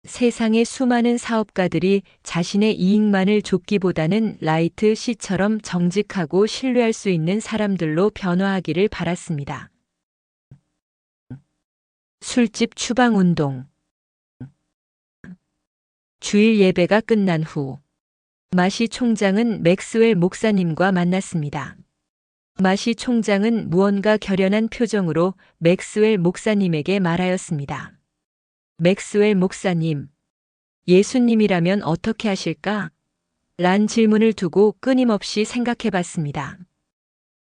세상의 수많은 사업가들이 자신의 이익만을 쫓기보다는 라이트 씨처럼 정직하고 신뢰할 수 있는 사람들로 변화하기를 바랐습니다. 술집 추방 운동. 주일 예배가 끝난 후 마시 총장은 맥스웰 목사님과 만났습니다. 마시 총장은 무언가 결연한 표정으로 맥스웰 목사님에게 말하였습니다. 맥스웰 목사님, 예수님이라면 어떻게 하실까? 란 질문을 두고 끊임없이 생각해 봤습니다.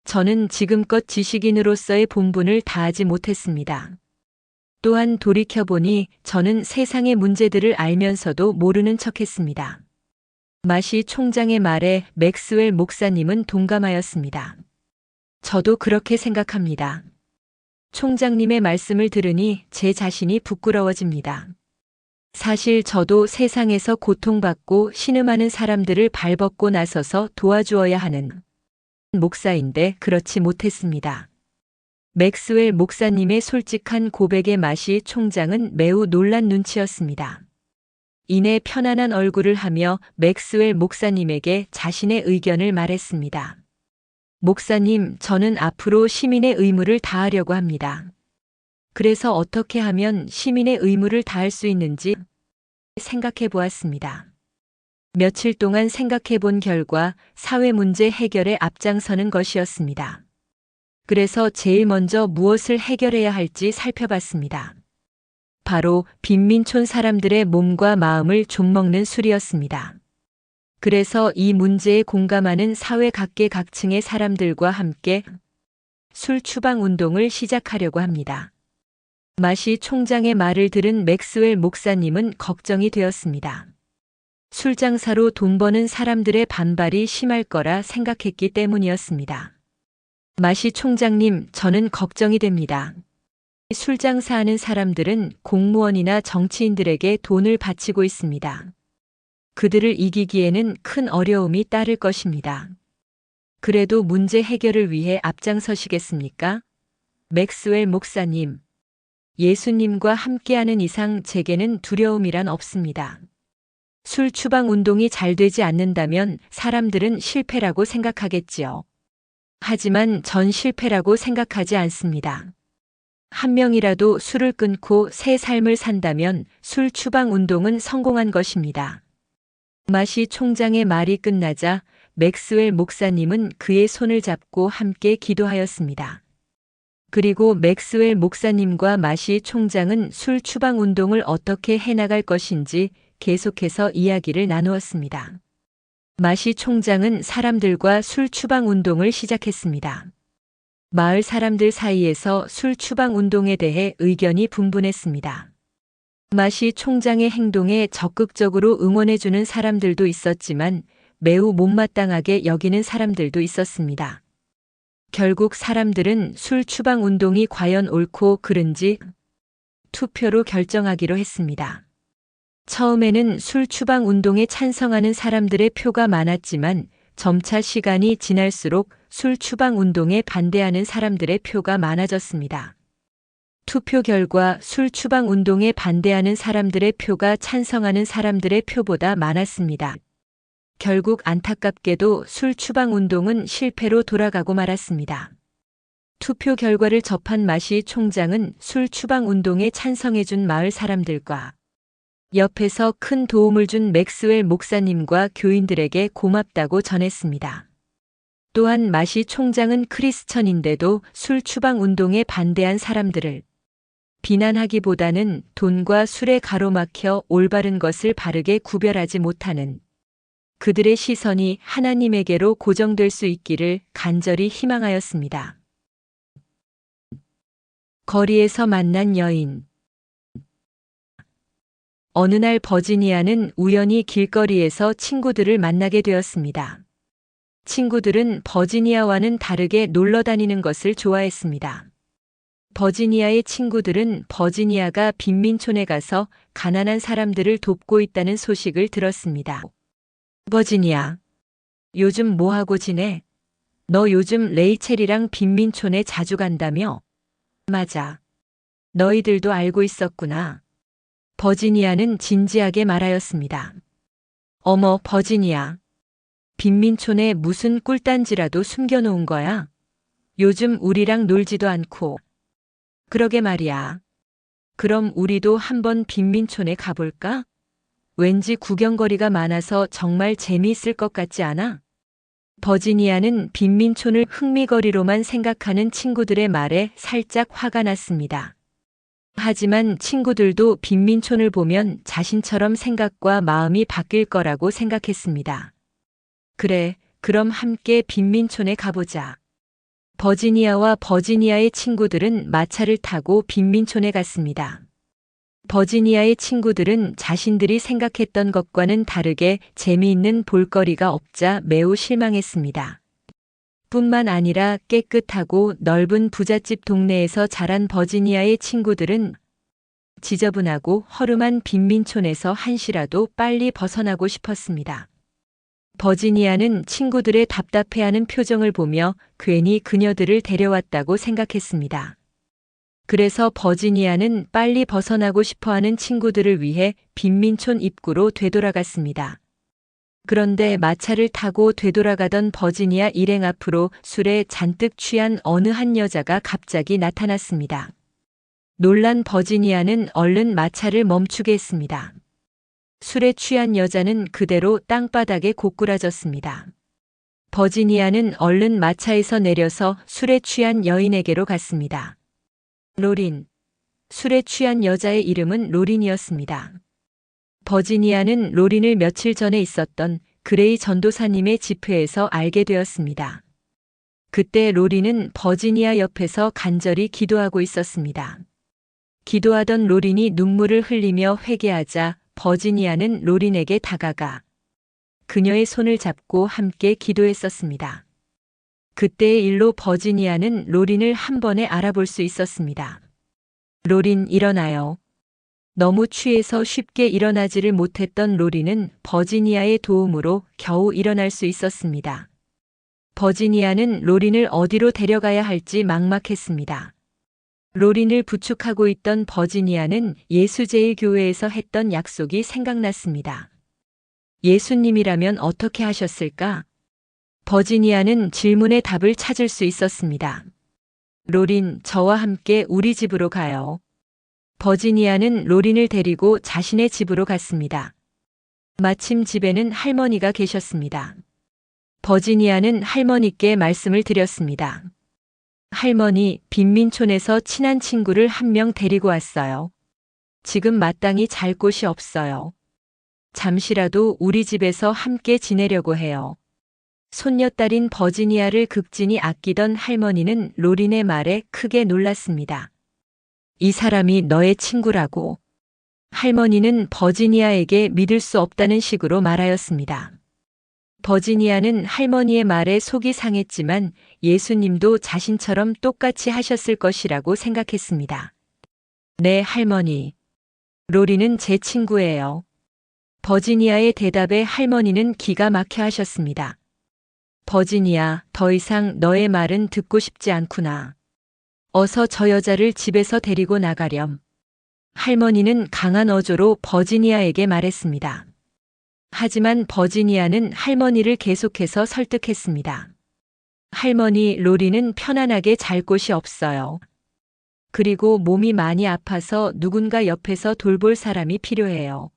저는 지금껏 지식인으로서의 본분을 다하지 못했습니다. 또한 돌이켜보니 저는 세상의 문제들을 알면서도 모르는 척했습니다. 마시 총장의 말에 맥스웰 목사님은 동감하였습니다. 저도 그렇게 생각합니다. 총장님의 말씀을 들으니 제 자신이 부끄러워집니다. 사실 저도 세상에서 고통받고 신음하는 사람들을 발벗고 나서서 도와주어야 하는 목사인데 그렇지 못했습니다. 맥스웰 목사님의 솔직한 고백의 마시 총장은 매우 놀란 눈치였습니다. 이내 편안한 얼굴을 하며 맥스웰 목사님에게 자신의 의견을 말했습니다. 목사님, 저는 앞으로 시민의 의무를 다하려고 합니다. 그래서 어떻게 하면 시민의 의무를 다할 수 있는지 생각해 보았습니다. 며칠 동안 생각해 본 결과 사회 문제 해결에 앞장서는 것이었습니다. 그래서 제일 먼저 무엇을 해결해야 할지 살펴봤습니다. 바로 빈민촌 사람들의 몸과 마음을 좀먹는 술이었습니다. 그래서 이 문제에 공감하는 사회 각계각층의 사람들과 함께 술 추방 운동을 시작하려고 합니다. 마시 총장의 말을 들은 맥스웰 목사님은 걱정이 되었습니다. 술 장사로 돈 버는 사람들의 반발이 심할 거라 생각했기 때문이었습니다. 마시 총장님, 저는 걱정이 됩니다. 술 장사하는 사람들은 공무원이나 정치인들에게 돈을 바치고 있습니다. 그들을 이기기에는 큰 어려움이 따를 것입니다. 그래도 문제 해결을 위해 앞장서시겠습니까? 맥스웰 목사님, 예수님과 함께하는 이상 제게는 두려움이란 없습니다. 술 추방 운동이 잘 되지 않는다면 사람들은 실패라고 생각하겠지요. 하지만 전 실패라고 생각하지 않습니다. 한 명이라도 술을 끊고 새 삶을 산다면 술 추방 운동은 성공한 것입니다. 마시 총장의 말이 끝나자 맥스웰 목사님은 그의 손을 잡고 함께 기도하였습니다. 그리고 맥스웰 목사님과 마시 총장은 술 추방 운동을 어떻게 해나갈 것인지 계속해서 이야기를 나누었습니다. 마시 총장은 사람들과 술 추방 운동을 시작했습니다. 마을 사람들 사이에서 술 추방 운동에 대해 의견이 분분했습니다. 마시 총장의 행동에 적극적으로 응원해주는 사람들도 있었지만 매우 못마땅하게 여기는 사람들도 있었습니다. 결국 사람들은 술 추방 운동이 과연 옳고 그른지 투표로 결정하기로 했습니다. 처음에는 술 추방 운동에 찬성하는 사람들의 표가 많았지만 점차 시간이 지날수록 술 추방 운동에 반대하는 사람들의 표가 많아졌습니다. 투표 결과 술 추방 운동에 반대하는 사람들의 표가 찬성하는 사람들의 표보다 많았습니다. 결국 안타깝게도 술 추방 운동은 실패로 돌아가고 말았습니다. 투표 결과를 접한 마시 총장은 술 추방 운동에 찬성해준 마을 사람들과 옆에서 큰 도움을 준 맥스웰 목사님과 교인들에게 고맙다고 전했습니다. 또한 마시 총장은 크리스천인데도 술 추방 운동에 반대한 사람들을 비난하기보다는 돈과 술에 가로막혀 올바른 것을 바르게 구별하지 못하는 그들의 시선이 하나님에게로 고정될 수 있기를 간절히 희망하였습니다. 거리에서 만난 여인. 어느 날 버지니아는 우연히 길거리에서 친구들을 만나게 되었습니다. 친구들은 버지니아와는 다르게 놀러 다니는 것을 좋아했습니다. 버지니아의 친구들은 버지니아가 빈민촌에 가서 가난한 사람들을 돕고 있다는 소식을 들었습니다. 버지니아, 요즘 뭐하고 지내? 너 요즘 레이첼이랑 빈민촌에 자주 간다며? 맞아. 너희들도 알고 있었구나. 버지니아는 진지하게 말하였습니다. 어머, 버지니아. 빈민촌에 무슨 꿀단지라도 숨겨놓은 거야? 요즘 우리랑 놀지도 않고. 그러게 말이야. 그럼 우리도 한번 빈민촌에 가볼까? 왠지 구경거리가 많아서 정말 재미있을 것 같지 않아? 버지니아는 빈민촌을 흥미거리로만 생각하는 친구들의 말에 살짝 화가 났습니다. 하지만 친구들도 빈민촌을 보면 자신처럼 생각과 마음이 바뀔 거라고 생각했습니다. 그래, 그럼 함께 빈민촌에 가보자. 버지니아와 버지니아의 친구들은 마차를 타고 빈민촌에 갔습니다. 버지니아의 친구들은 자신들이 생각했던 것과는 다르게 재미있는 볼거리가 없자 매우 실망했습니다. 뿐만 아니라 깨끗하고 넓은 부잣집 동네에서 자란 버지니아의 친구들은 지저분하고 허름한 빈민촌에서 한시라도 빨리 벗어나고 싶었습니다. 버지니아는 친구들의 답답해하는 표정을 보며 괜히 그녀들을 데려왔다고 생각했습니다. 그래서 버지니아는 빨리 벗어나고 싶어하는 친구들을 위해 빈민촌 입구로 되돌아갔습니다. 그런데 마차를 타고 되돌아가던 버지니아 일행 앞으로 술에 잔뜩 취한 어느 한 여자가 갑자기 나타났습니다. 놀란 버지니아는 얼른 마차를 멈추게 했습니다. 술에 취한 여자는 그대로 땅바닥에 고꾸라졌습니다. 버지니아는 얼른 마차에서 내려서 술에 취한 여인에게로 갔습니다. 로린. 술에 취한 여자의 이름은 로린이었습니다. 버지니아는 로린을 며칠 전에 있었던 그레이 전도사님의 집회에서 알게 되었습니다. 그때 로린은 버지니아 옆에서 간절히 기도하고 있었습니다. 기도하던 로린이 눈물을 흘리며 회개하자 버지니아는 로린에게 다가가 그녀의 손을 잡고 함께 기도했었습니다. 그때의 일로 버지니아는 로린을 한 번에 알아볼 수 있었습니다. 로린, 일어나요. 너무 취해서 쉽게 일어나지를 못했던 로린은 버지니아의 도움으로 겨우 일어날 수 있었습니다. 버지니아는 로린을 어디로 데려가야 할지 막막했습니다. 로린을 부축하고 있던 버지니아는 예수제일교회에서 했던 약속이 생각났습니다. 예수님이라면 어떻게 하셨을까? 버지니아는 질문의 답을 찾을 수 있었습니다. 로린, 저와 함께 우리 집으로 가요. 버지니아는 로린을 데리고 자신의 집으로 갔습니다. 마침 집에는 할머니가 계셨습니다. 버지니아는 할머니께 말씀을 드렸습니다. 할머니, 빈민촌에서 친한 친구를 한 명 데리고 왔어요. 지금 마땅히 잘 곳이 없어요. 잠시라도 우리 집에서 함께 지내려고 해요. 손녀딸인 버지니아를 극진히 아끼던 할머니는 로린의 말에 크게 놀랐습니다. 이 사람이 너의 친구라고. 할머니는 버지니아에게 믿을 수 없다는 식으로 말하였습니다. 버지니아는 할머니의 말에 속이 상했지만 예수님도 자신처럼 똑같이 하셨을 것이라고 생각했습니다. 네, 할머니. 로린은 제 친구예요. 버지니아의 대답에 할머니는 기가 막혀 하셨습니다. 버지니아, 더 이상 너의 말은 듣고 싶지 않구나. 어서 저 여자를 집에서 데리고 나가렴. 할머니는 강한 어조로 버지니아에게 말했습니다. 하지만 버지니아는 할머니를 계속해서 설득했습니다. 할머니, 로린은 편안하게 잘 곳이 없어요. 그리고 몸이 많이 아파서 누군가 옆에서 돌볼 사람이 필요해요.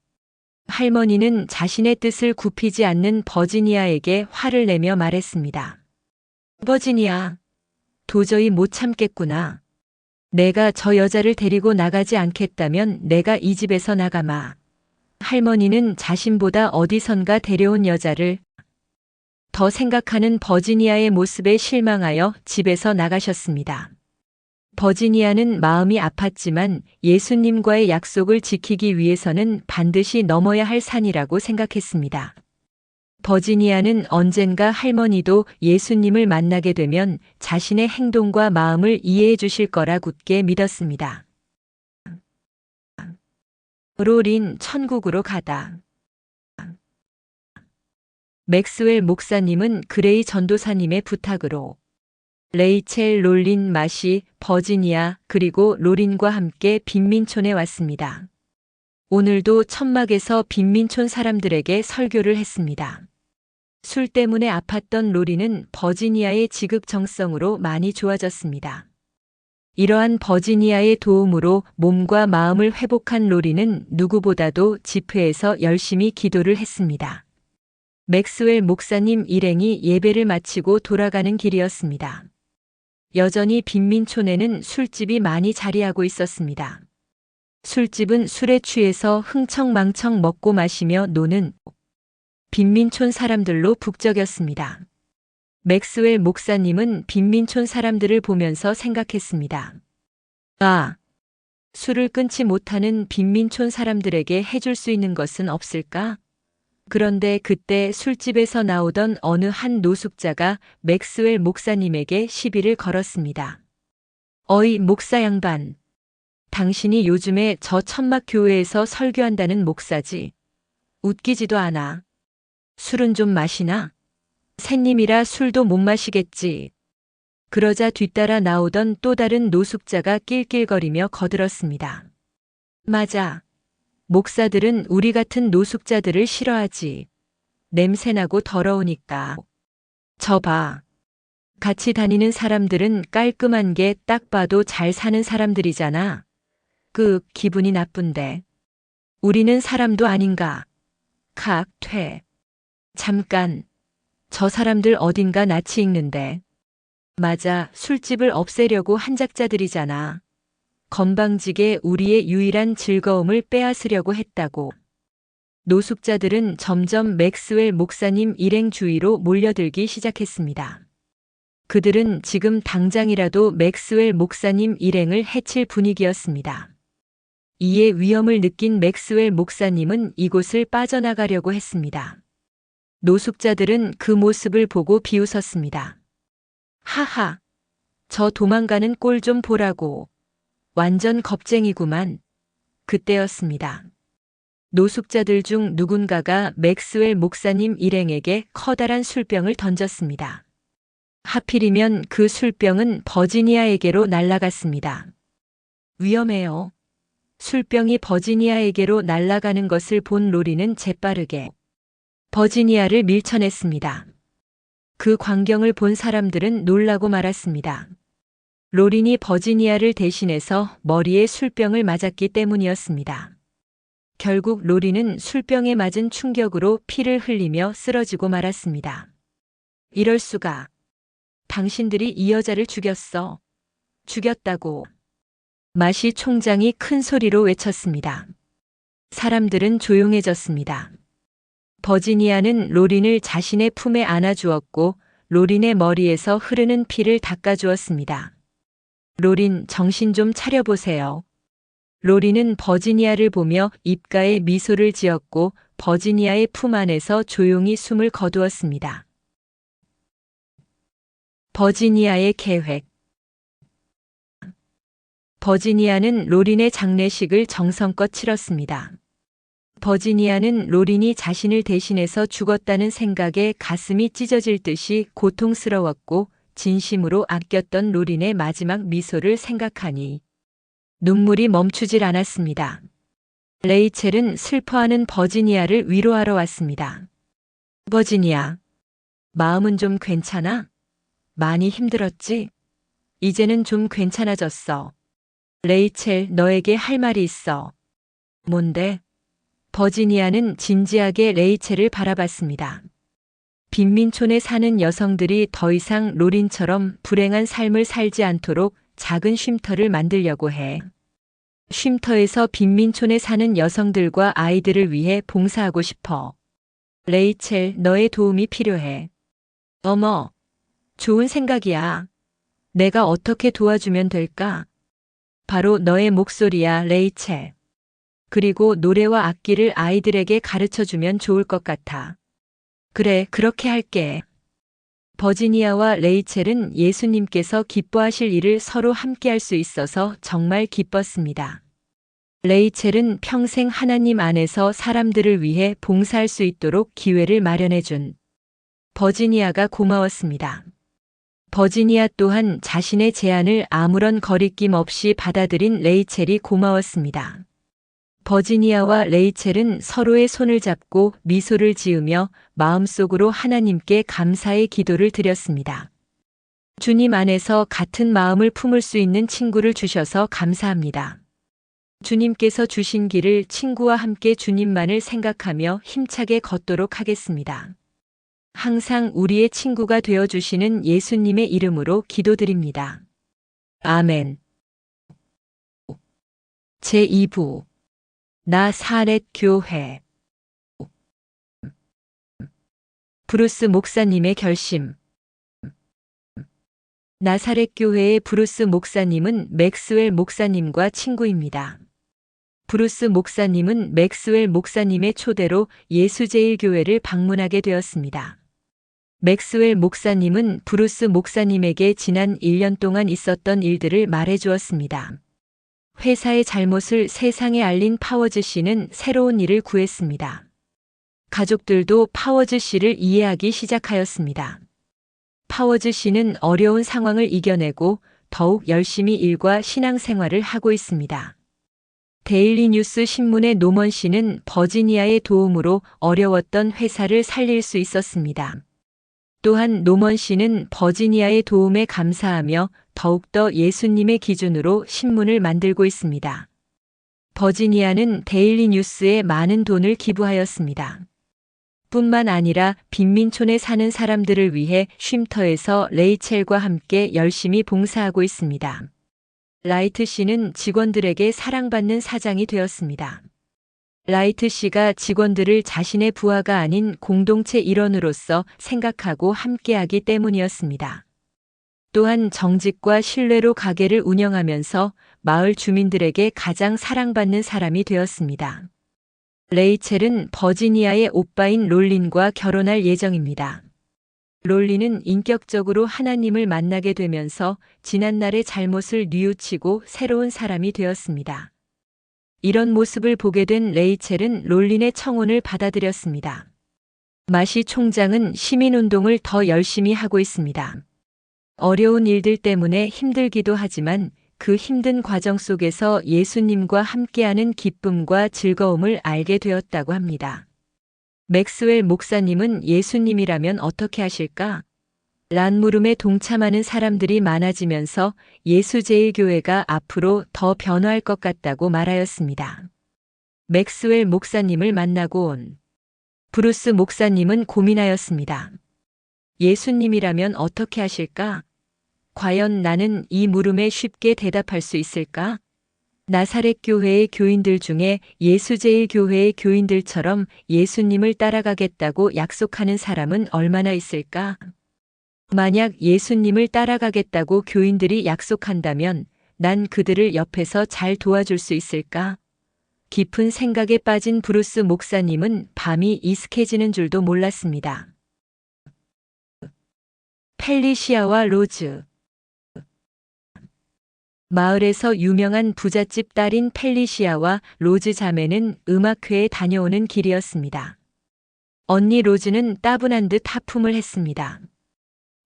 할머니는 자신의 뜻을 굽히지 않는 버지니아에게 화를 내며 말했습니다. 버지니아, 도저히 못 참겠구나. 내가 저 여자를 데리고 나가지 않겠다면 내가 이 집에서 나가마. 할머니는 자신보다 어디선가 데려온 여자를 더 생각하는 버지니아의 모습에 실망하여 집에서 나가셨습니다. 버지니아는 마음이 아팠지만 예수님과의 약속을 지키기 위해서는 반드시 넘어야 할 산이라고 생각했습니다. 버지니아는 언젠가 할머니도 예수님을 만나게 되면 자신의 행동과 마음을 이해해 주실 거라 굳게 믿었습니다. 로린, 천국으로 가다. 맥스웰 목사님은 그레이 전도사님의 부탁으로 레이첼, 롤린, 마시, 버지니아 그리고 로린과 함께 빈민촌에 왔습니다. 오늘도 천막에서 빈민촌 사람들에게 설교를 했습니다. 술 때문에 아팠던 로린은 버지니아의 지극정성으로 많이 좋아졌습니다. 이러한 버지니아의 도움으로 몸과 마음을 회복한 로린은 누구보다도 집회에서 열심히 기도를 했습니다. 맥스웰 목사님 일행이 예배를 마치고 돌아가는 길이었습니다. 여전히 빈민촌에는 술집이 많이 자리하고 있었습니다. 술집은 술에 취해서 흥청망청 먹고 마시며 노는 빈민촌 사람들로 북적였습니다. 맥스웰 목사님은 빈민촌 사람들을 보면서 생각했습니다. 아, 술을 끊지 못하는 빈민촌 사람들에게 해줄 수 있는 것은 없을까? 그런데 그때 술집에서 나오던 어느 한 노숙자가 맥스웰 목사님에게 시비를 걸었습니다. 어이, 목사 양반. 당신이 요즘에 저 천막 교회에서 설교한다는 목사지. 웃기지도 않아. 술은 좀 마시나? 새님이라 술도 못 마시겠지. 그러자 뒤따라 나오던 또 다른 노숙자가 낄낄거리며 거들었습니다. 맞아. 목사들은 우리 같은 노숙자들을 싫어하지. 냄새나고 더러우니까. 저 봐. 같이 다니는 사람들은 깔끔한 게 딱 봐도 잘 사는 사람들이잖아. 기분이 나쁜데. 우리는 사람도 아닌가. 퇴. 잠깐. 저 사람들 어딘가 낯이 익는데. 맞아, 술집을 없애려고 한작자들이잖아. 건방지게 우리의 유일한 즐거움을 빼앗으려고 했다고. 노숙자들은 점점 맥스웰 목사님 일행 주위로 몰려들기 시작했습니다. 그들은 지금 당장이라도 맥스웰 목사님 일행을 해칠 분위기였습니다. 이에 위험을 느낀 맥스웰 목사님은 이곳을 빠져나가려고 했습니다. 노숙자들은 그 모습을 보고 비웃었습니다. 하하, 저 도망가는 꼴 좀 보라고. 완전 겁쟁이구만. 그때였습니다. 노숙자들 중 누군가가 맥스웰 목사님 일행에게 커다란 술병을 던졌습니다. 하필이면 그 술병은 버지니아에게로 날아갔습니다. 위험해요. 술병이 버지니아에게로 날아가는 것을 본 로리는 재빠르게 버지니아를 밀쳐냈습니다. 그 광경을 본 사람들은 놀라고 말았습니다. 로린이 버지니아를 대신해서 머리에 술병을 맞았기 때문이었습니다. 결국 로린은 술병에 맞은 충격으로 피를 흘리며 쓰러지고 말았습니다. 이럴 수가. 당신들이 이 여자를 죽였어. 죽였다고. 마시 총장이 큰 소리로 외쳤습니다. 사람들은 조용해졌습니다. 버지니아는 로린을 자신의 품에 안아주었고 로린의 머리에서 흐르는 피를 닦아주었습니다. 로린, 정신 좀 차려보세요. 로린은 버지니아를 보며 입가에 미소를 지었고 버지니아의 품 안에서 조용히 숨을 거두었습니다. 버지니아의 계획. 버지니아는 로린의 장례식을 정성껏 치렀습니다. 버지니아는 로린이 자신을 대신해서 죽었다는 생각에 가슴이 찢어질 듯이 고통스러웠고 진심으로 아꼈던 로린의 마지막 미소를 생각하니 눈물이 멈추질 않았습니다. 레이첼은 슬퍼하는 버지니아를 위로하러 왔습니다. 버지니아, 마음은 좀 괜찮아? 많이 힘들었지? 이제는 좀 괜찮아졌어. 레이첼, 너에게 할 말이 있어. 뭔데? 버지니아는 진지하게 레이첼을 바라봤습니다. 빈민촌에 사는 여성들이 더 이상 로린처럼 불행한 삶을 살지 않도록 작은 쉼터를 만들려고 해. 쉼터에서 빈민촌에 사는 여성들과 아이들을 위해 봉사하고 싶어. 레이첼, 너의 도움이 필요해. 어머, 좋은 생각이야. 내가 어떻게 도와주면 될까? 바로 너의 목소리야, 레이첼. 그리고 노래와 악기를 아이들에게 가르쳐 주면 좋을 것 같아. 그래, 그렇게 할게. 버지니아와 레이첼은 예수님께서 기뻐하실 일을 서로 함께 할 수 있어서 정말 기뻤습니다. 레이첼은 평생 하나님 안에서 사람들을 위해 봉사할 수 있도록 기회를 마련해 준 버지니아가 고마웠습니다. 버지니아 또한 자신의 제안을 아무런 거리낌 없이 받아들인 레이첼이 고마웠습니다. 버지니아와 레이첼은 서로의 손을 잡고 미소를 지으며 마음속으로 하나님께 감사의 기도를 드렸습니다. 주님 안에서 같은 마음을 품을 수 있는 친구를 주셔서 감사합니다. 주님께서 주신 길을 친구와 함께 주님만을 생각하며 힘차게 걷도록 하겠습니다. 항상 우리의 친구가 되어 주시는 예수님의 이름으로 기도드립니다. 아멘. 제2부 나사렛 교회. 브루스 목사님의 결심. 나사렛 교회의 브루스 목사님은 맥스웰 목사님과 친구입니다. 브루스 목사님은 맥스웰 목사님의 초대로 예수제일교회를 방문하게 되었습니다. 맥스웰 목사님은 브루스 목사님에게 지난 1년 동안 있었던 일들을 말해 주었습니다. 회사의 잘못을 세상에 알린 파워즈 씨는 새로운 일을 구했습니다. 가족들도 파워즈 씨를 이해하기 시작하였습니다. 파워즈 씨는 어려운 상황을 이겨내고 더욱 열심히 일과 신앙생활을 하고 있습니다. 데일리 뉴스 신문의 노먼 씨는 버지니아의 도움으로 어려웠던 회사를 살릴 수 있었습니다. 또한 노먼 씨는 버지니아의 도움에 감사하며 더욱더 예수님의 기준으로 신문을 만들고 있습니다. 버지니아는 데일리 뉴스에 많은 돈을 기부하였습니다. 뿐만 아니라 빈민촌에 사는 사람들을 위해 쉼터에서 레이첼과 함께 열심히 봉사하고 있습니다. 라이트 씨는 직원들에게 사랑받는 사장이 되었습니다. 라이트 씨가 직원들을 자신의 부하가 아닌 공동체 일원으로서 생각하고 함께하기 때문이었습니다. 또한 정직과 신뢰로 가게를 운영하면서 마을 주민들에게 가장 사랑받는 사람이 되었습니다. 레이첼은 버지니아의 오빠인 롤린과 결혼할 예정입니다. 롤린은 인격적으로 하나님을 만나게 되면서 지난날의 잘못을 뉘우치고 새로운 사람이 되었습니다. 이런 모습을 보게 된 레이첼은 롤린의 청혼을 받아들였습니다. 마시 총장은 시민운동을 더 열심히 하고 있습니다. 어려운 일들 때문에 힘들기도 하지만 그 힘든 과정 속에서 예수님과 함께하는 기쁨과 즐거움을 알게 되었다고 합니다. 맥스웰 목사님은 예수님이라면 어떻게 하실까? 란 물음에 동참하는 사람들이 많아지면서 예수제일교회가 앞으로 더 변화할 것 같다고 말하였습니다. 맥스웰 목사님을 만나고 온 브루스 목사님은 고민하였습니다. 예수님이라면 어떻게 하실까? 과연 나는 이 물음에 쉽게 대답할 수 있을까? 나사렛 교회의 교인들 중에 예수제일교회의 교인들처럼 예수님을 따라가겠다고 약속하는 사람은 얼마나 있을까? 만약 예수님을 따라가겠다고 교인들이 약속한다면 난 그들을 옆에서 잘 도와줄 수 있을까? 깊은 생각에 빠진 브루스 목사님은 밤이 이슥해지는 줄도 몰랐습니다. 펠리시아와 로즈. 마을에서 유명한 부잣집 딸인 펠리시아와 로즈 자매는 음악회에 다녀오는 길이었습니다. 언니 로즈는 따분한 듯 하품을 했습니다.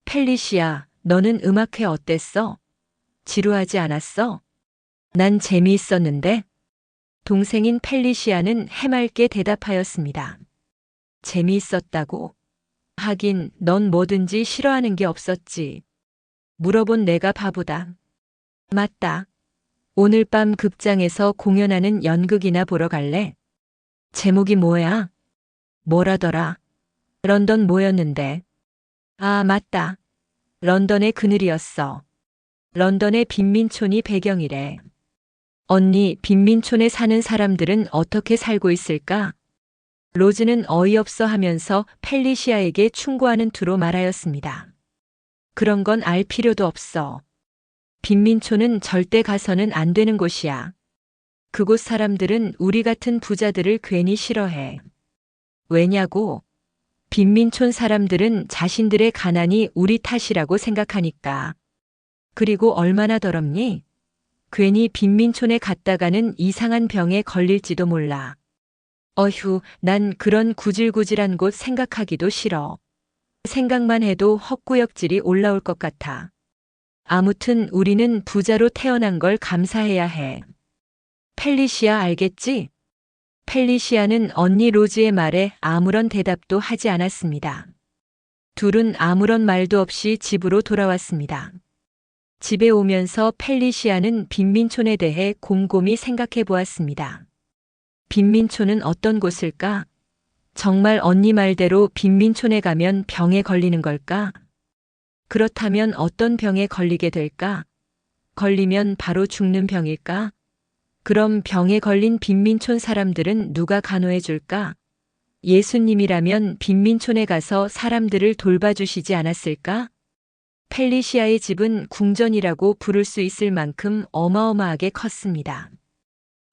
펠리시아, 너는 음악회 어땠어? 지루하지 않았어? 난 재미있었는데? 동생인 펠리시아는 해맑게 대답하였습니다. 재미있었다고? 하긴 넌 뭐든지 싫어하는 게 없었지. 물어본 내가 바보다. 맞다. 오늘 밤 극장에서 공연하는 연극이나 보러 갈래? 제목이 뭐야? 뭐라더라? 런던 뭐였는데? 아, 맞다. 런던의 그늘이었어. 런던의 빈민촌이 배경이래. 언니, 빈민촌에 사는 사람들은 어떻게 살고 있을까? 로즈는 어이없어 하면서 펠리시아에게 충고하는 투로 말하였습니다. 그런 건 알 필요도 없어. 빈민촌은 절대 가서는 안 되는 곳이야. 그곳 사람들은 우리 같은 부자들을 괜히 싫어해. 왜냐고? 빈민촌 사람들은 자신들의 가난이 우리 탓이라고 생각하니까. 그리고 얼마나 더럽니? 괜히 빈민촌에 갔다가는 이상한 병에 걸릴지도 몰라. 어휴, 난 그런 구질구질한 곳 생각하기도 싫어. 생각만 해도 헛구역질이 올라올 것 같아. 아무튼 우리는 부자로 태어난 걸 감사해야 해. 펠리시아 알겠지? 펠리시아는 언니 로즈의 말에 아무런 대답도 하지 않았습니다. 둘은 아무런 말도 없이 집으로 돌아왔습니다. 집에 오면서 펠리시아는 빈민촌에 대해 곰곰이 생각해 보았습니다. 빈민촌은 어떤 곳일까? 정말 언니 말대로 빈민촌에 가면 병에 걸리는 걸까? 그렇다면 어떤 병에 걸리게 될까? 걸리면 바로 죽는 병일까? 그럼 병에 걸린 빈민촌 사람들은 누가 간호해 줄까? 예수님이라면 빈민촌에 가서 사람들을 돌봐주시지 않았을까? 펠리시아의 집은 궁전이라고 부를 수 있을 만큼 어마어마하게 컸습니다.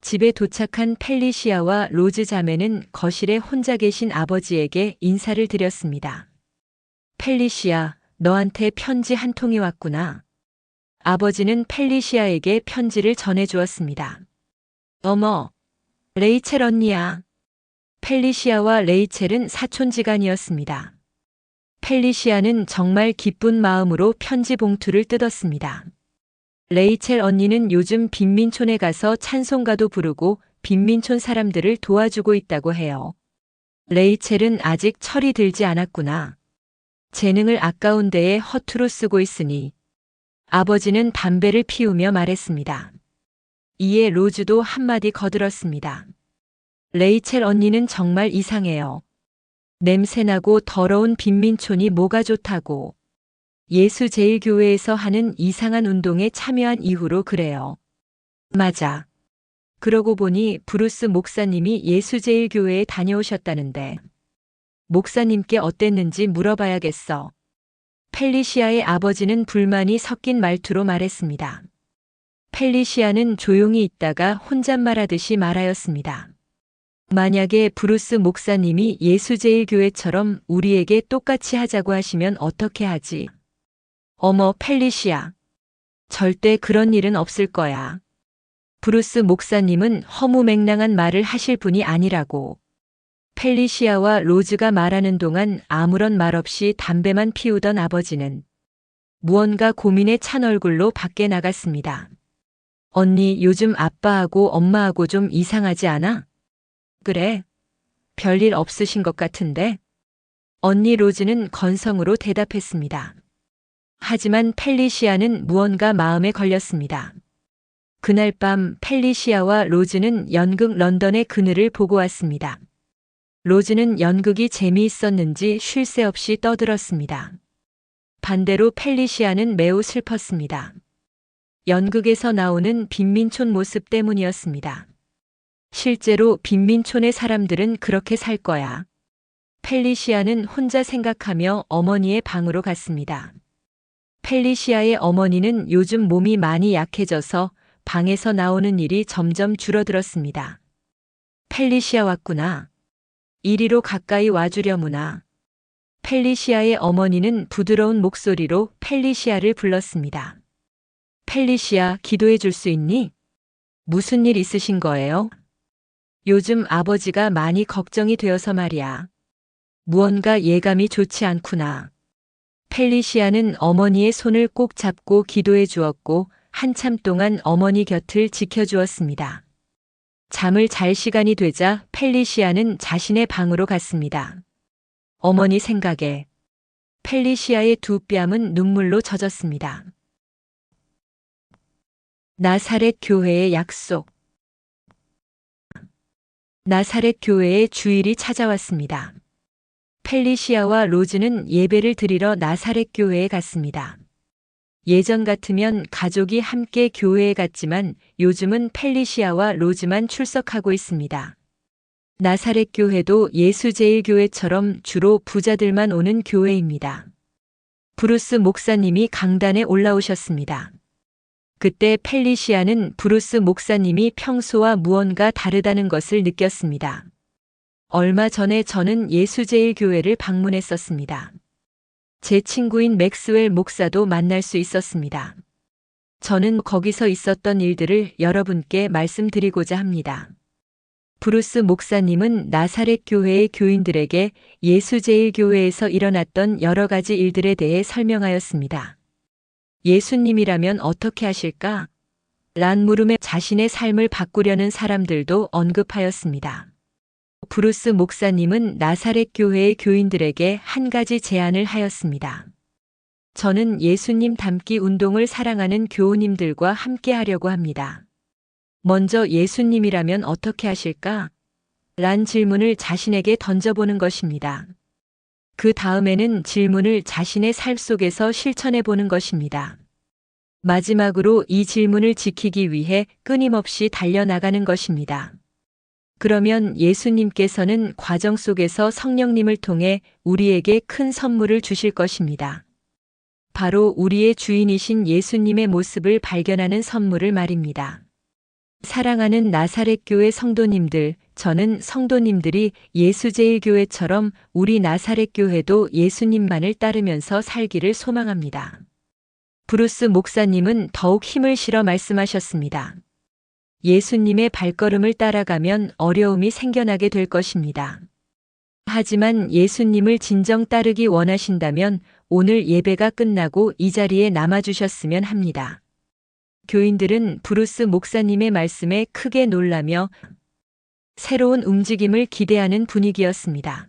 집에 도착한 펠리시아와 로즈 자매는 거실에 혼자 계신 아버지에게 인사를 드렸습니다. 펠리시아, 너한테 편지 한 통이 왔구나. 아버지는 펠리시아에게 편지를 전해주었습니다. 어머, 레이첼 언니야. 펠리시아와 레이첼은 사촌지간이었습니다. 펠리시아는 정말 기쁜 마음으로 편지 봉투를 뜯었습니다. 레이첼 언니는 요즘 빈민촌에 가서 찬송가도 부르고 빈민촌 사람들을 도와주고 있다고 해요. 레이첼은 아직 철이 들지 않았구나. 재능을 아까운 데에 허투루 쓰고 있으니. 아버지는 담배를 피우며 말했습니다. 이에 로즈도 한마디 거들었습니다. 레이첼 언니는 정말 이상해요. 냄새나고 더러운 빈민촌이 뭐가 좋다고. 예수제일교회에서 하는 이상한 운동에 참여한 이후로 그래요. 맞아. 그러고 보니 브루스 목사님이 예수제일교회에 다녀오셨다는데. 목사님께 어땠는지 물어봐야겠어. 펠리시아의 아버지는 불만이 섞인 말투로 말했습니다. 펠리시아는 조용히 있다가 혼잣말하듯이 말하였습니다. 만약에 브루스 목사님이 예수제일교회처럼 우리에게 똑같이 하자고 하시면 어떻게 하지? 어머, 펠리시아. 절대 그런 일은 없을 거야. 브루스 목사님은 허무맹랑한 말을 하실 분이 아니라고. 펠리시아와 로즈가 말하는 동안 아무런 말 없이 담배만 피우던 아버지는 무언가 고민에 찬 얼굴로 밖에 나갔습니다. 언니 요즘 아빠하고 엄마하고 좀 이상하지 않아? 그래. 별일 없으신 것 같은데? 언니 로즈는 건성으로 대답했습니다. 하지만 펠리시아는 무언가 마음에 걸렸습니다. 그날 밤 펠리시아와 로즈는 연극 런던의 그늘을 보고 왔습니다. 로즈는 연극이 재미있었는지 쉴 새 없이 떠들었습니다. 반대로 펠리시아는 매우 슬펐습니다. 연극에서 나오는 빈민촌 모습 때문이었습니다. 실제로 빈민촌의 사람들은 그렇게 살 거야. 펠리시아는 혼자 생각하며 어머니의 방으로 갔습니다. 펠리시아의 어머니는 요즘 몸이 많이 약해져서 방에서 나오는 일이 점점 줄어들었습니다. 펠리시아 왔구나. 이리로 가까이 와주려무나. 펠리시아의 어머니는 부드러운 목소리로 펠리시아를 불렀습니다. 펠리시아, 기도해 줄 수 있니? 무슨 일 있으신 거예요? 요즘 아버지가 많이 걱정이 되어서 말이야. 무언가 예감이 좋지 않구나. 펠리시아는 어머니의 손을 꼭 잡고 기도해 주었고 한참 동안 어머니 곁을 지켜주었습니다. 잠을 잘 시간이 되자 펠리시아는 자신의 방으로 갔습니다. 어머니 생각에 펠리시아의 두 뺨은 눈물로 젖었습니다. 나사렛 교회의 약속. 나사렛 교회의 주일이 찾아왔습니다. 펠리시아와 로즈는 예배를 드리러 나사렛 교회에 갔습니다. 예전 같으면 가족이 함께 교회에 갔지만 요즘은 펠리시아와 로즈만 출석하고 있습니다. 나사렛 교회도 예수제일교회처럼 주로 부자들만 오는 교회입니다. 브루스 목사님이 강단에 올라오셨습니다. 그때 펠리시아는 브루스 목사님이 평소와 무언가 다르다는 것을 느꼈습니다. 얼마 전에 저는 예수제일교회를 방문했었습니다. 제 친구인 맥스웰 목사도 만날 수 있었습니다. 저는 거기서 있었던 일들을 여러분께 말씀드리고자 합니다. 브루스 목사님은 나사렛 교회의 교인들에게 예수제일교회에서 일어났던 여러 가지 일들에 대해 설명하였습니다. 예수님이라면 어떻게 하실까? 란 물음에 자신의 삶을 바꾸려는 사람들도 언급하였습니다. 브루스 목사님은 나사렛 교회의 교인들에게 한 가지 제안을 하였습니다. 저는 예수님 닮기 운동을 사랑하는 교우님들과 함께 하려고 합니다. 먼저 예수님이라면 어떻게 하실까? 란 질문을 자신에게 던져보는 것입니다. 그 다음에는 질문을 자신의 삶 속에서 실천해 보는 것입니다. 마지막으로 이 질문을 지키기 위해 끊임없이 달려나가는 것입니다. 그러면 예수님께서는 과정 속에서 성령님을 통해 우리에게 큰 선물을 주실 것입니다. 바로 우리의 주인이신 예수님의 모습을 발견하는 선물을 말입니다. 사랑하는 나사렛 교회 성도님들, 저는 성도님들이 예수제일교회처럼 우리 나사렛 교회도 예수님만을 따르면서 살기를 소망합니다. 브루스 목사님은 더욱 힘을 실어 말씀하셨습니다. 예수님의 발걸음을 따라가면 어려움이 생겨나게 될 것입니다. 하지만 예수님을 진정 따르기 원하신다면 오늘 예배가 끝나고 이 자리에 남아주셨으면 합니다. 교인들은 브루스 목사님의 말씀에 크게 놀라며 새로운 움직임을 기대하는 분위기였습니다.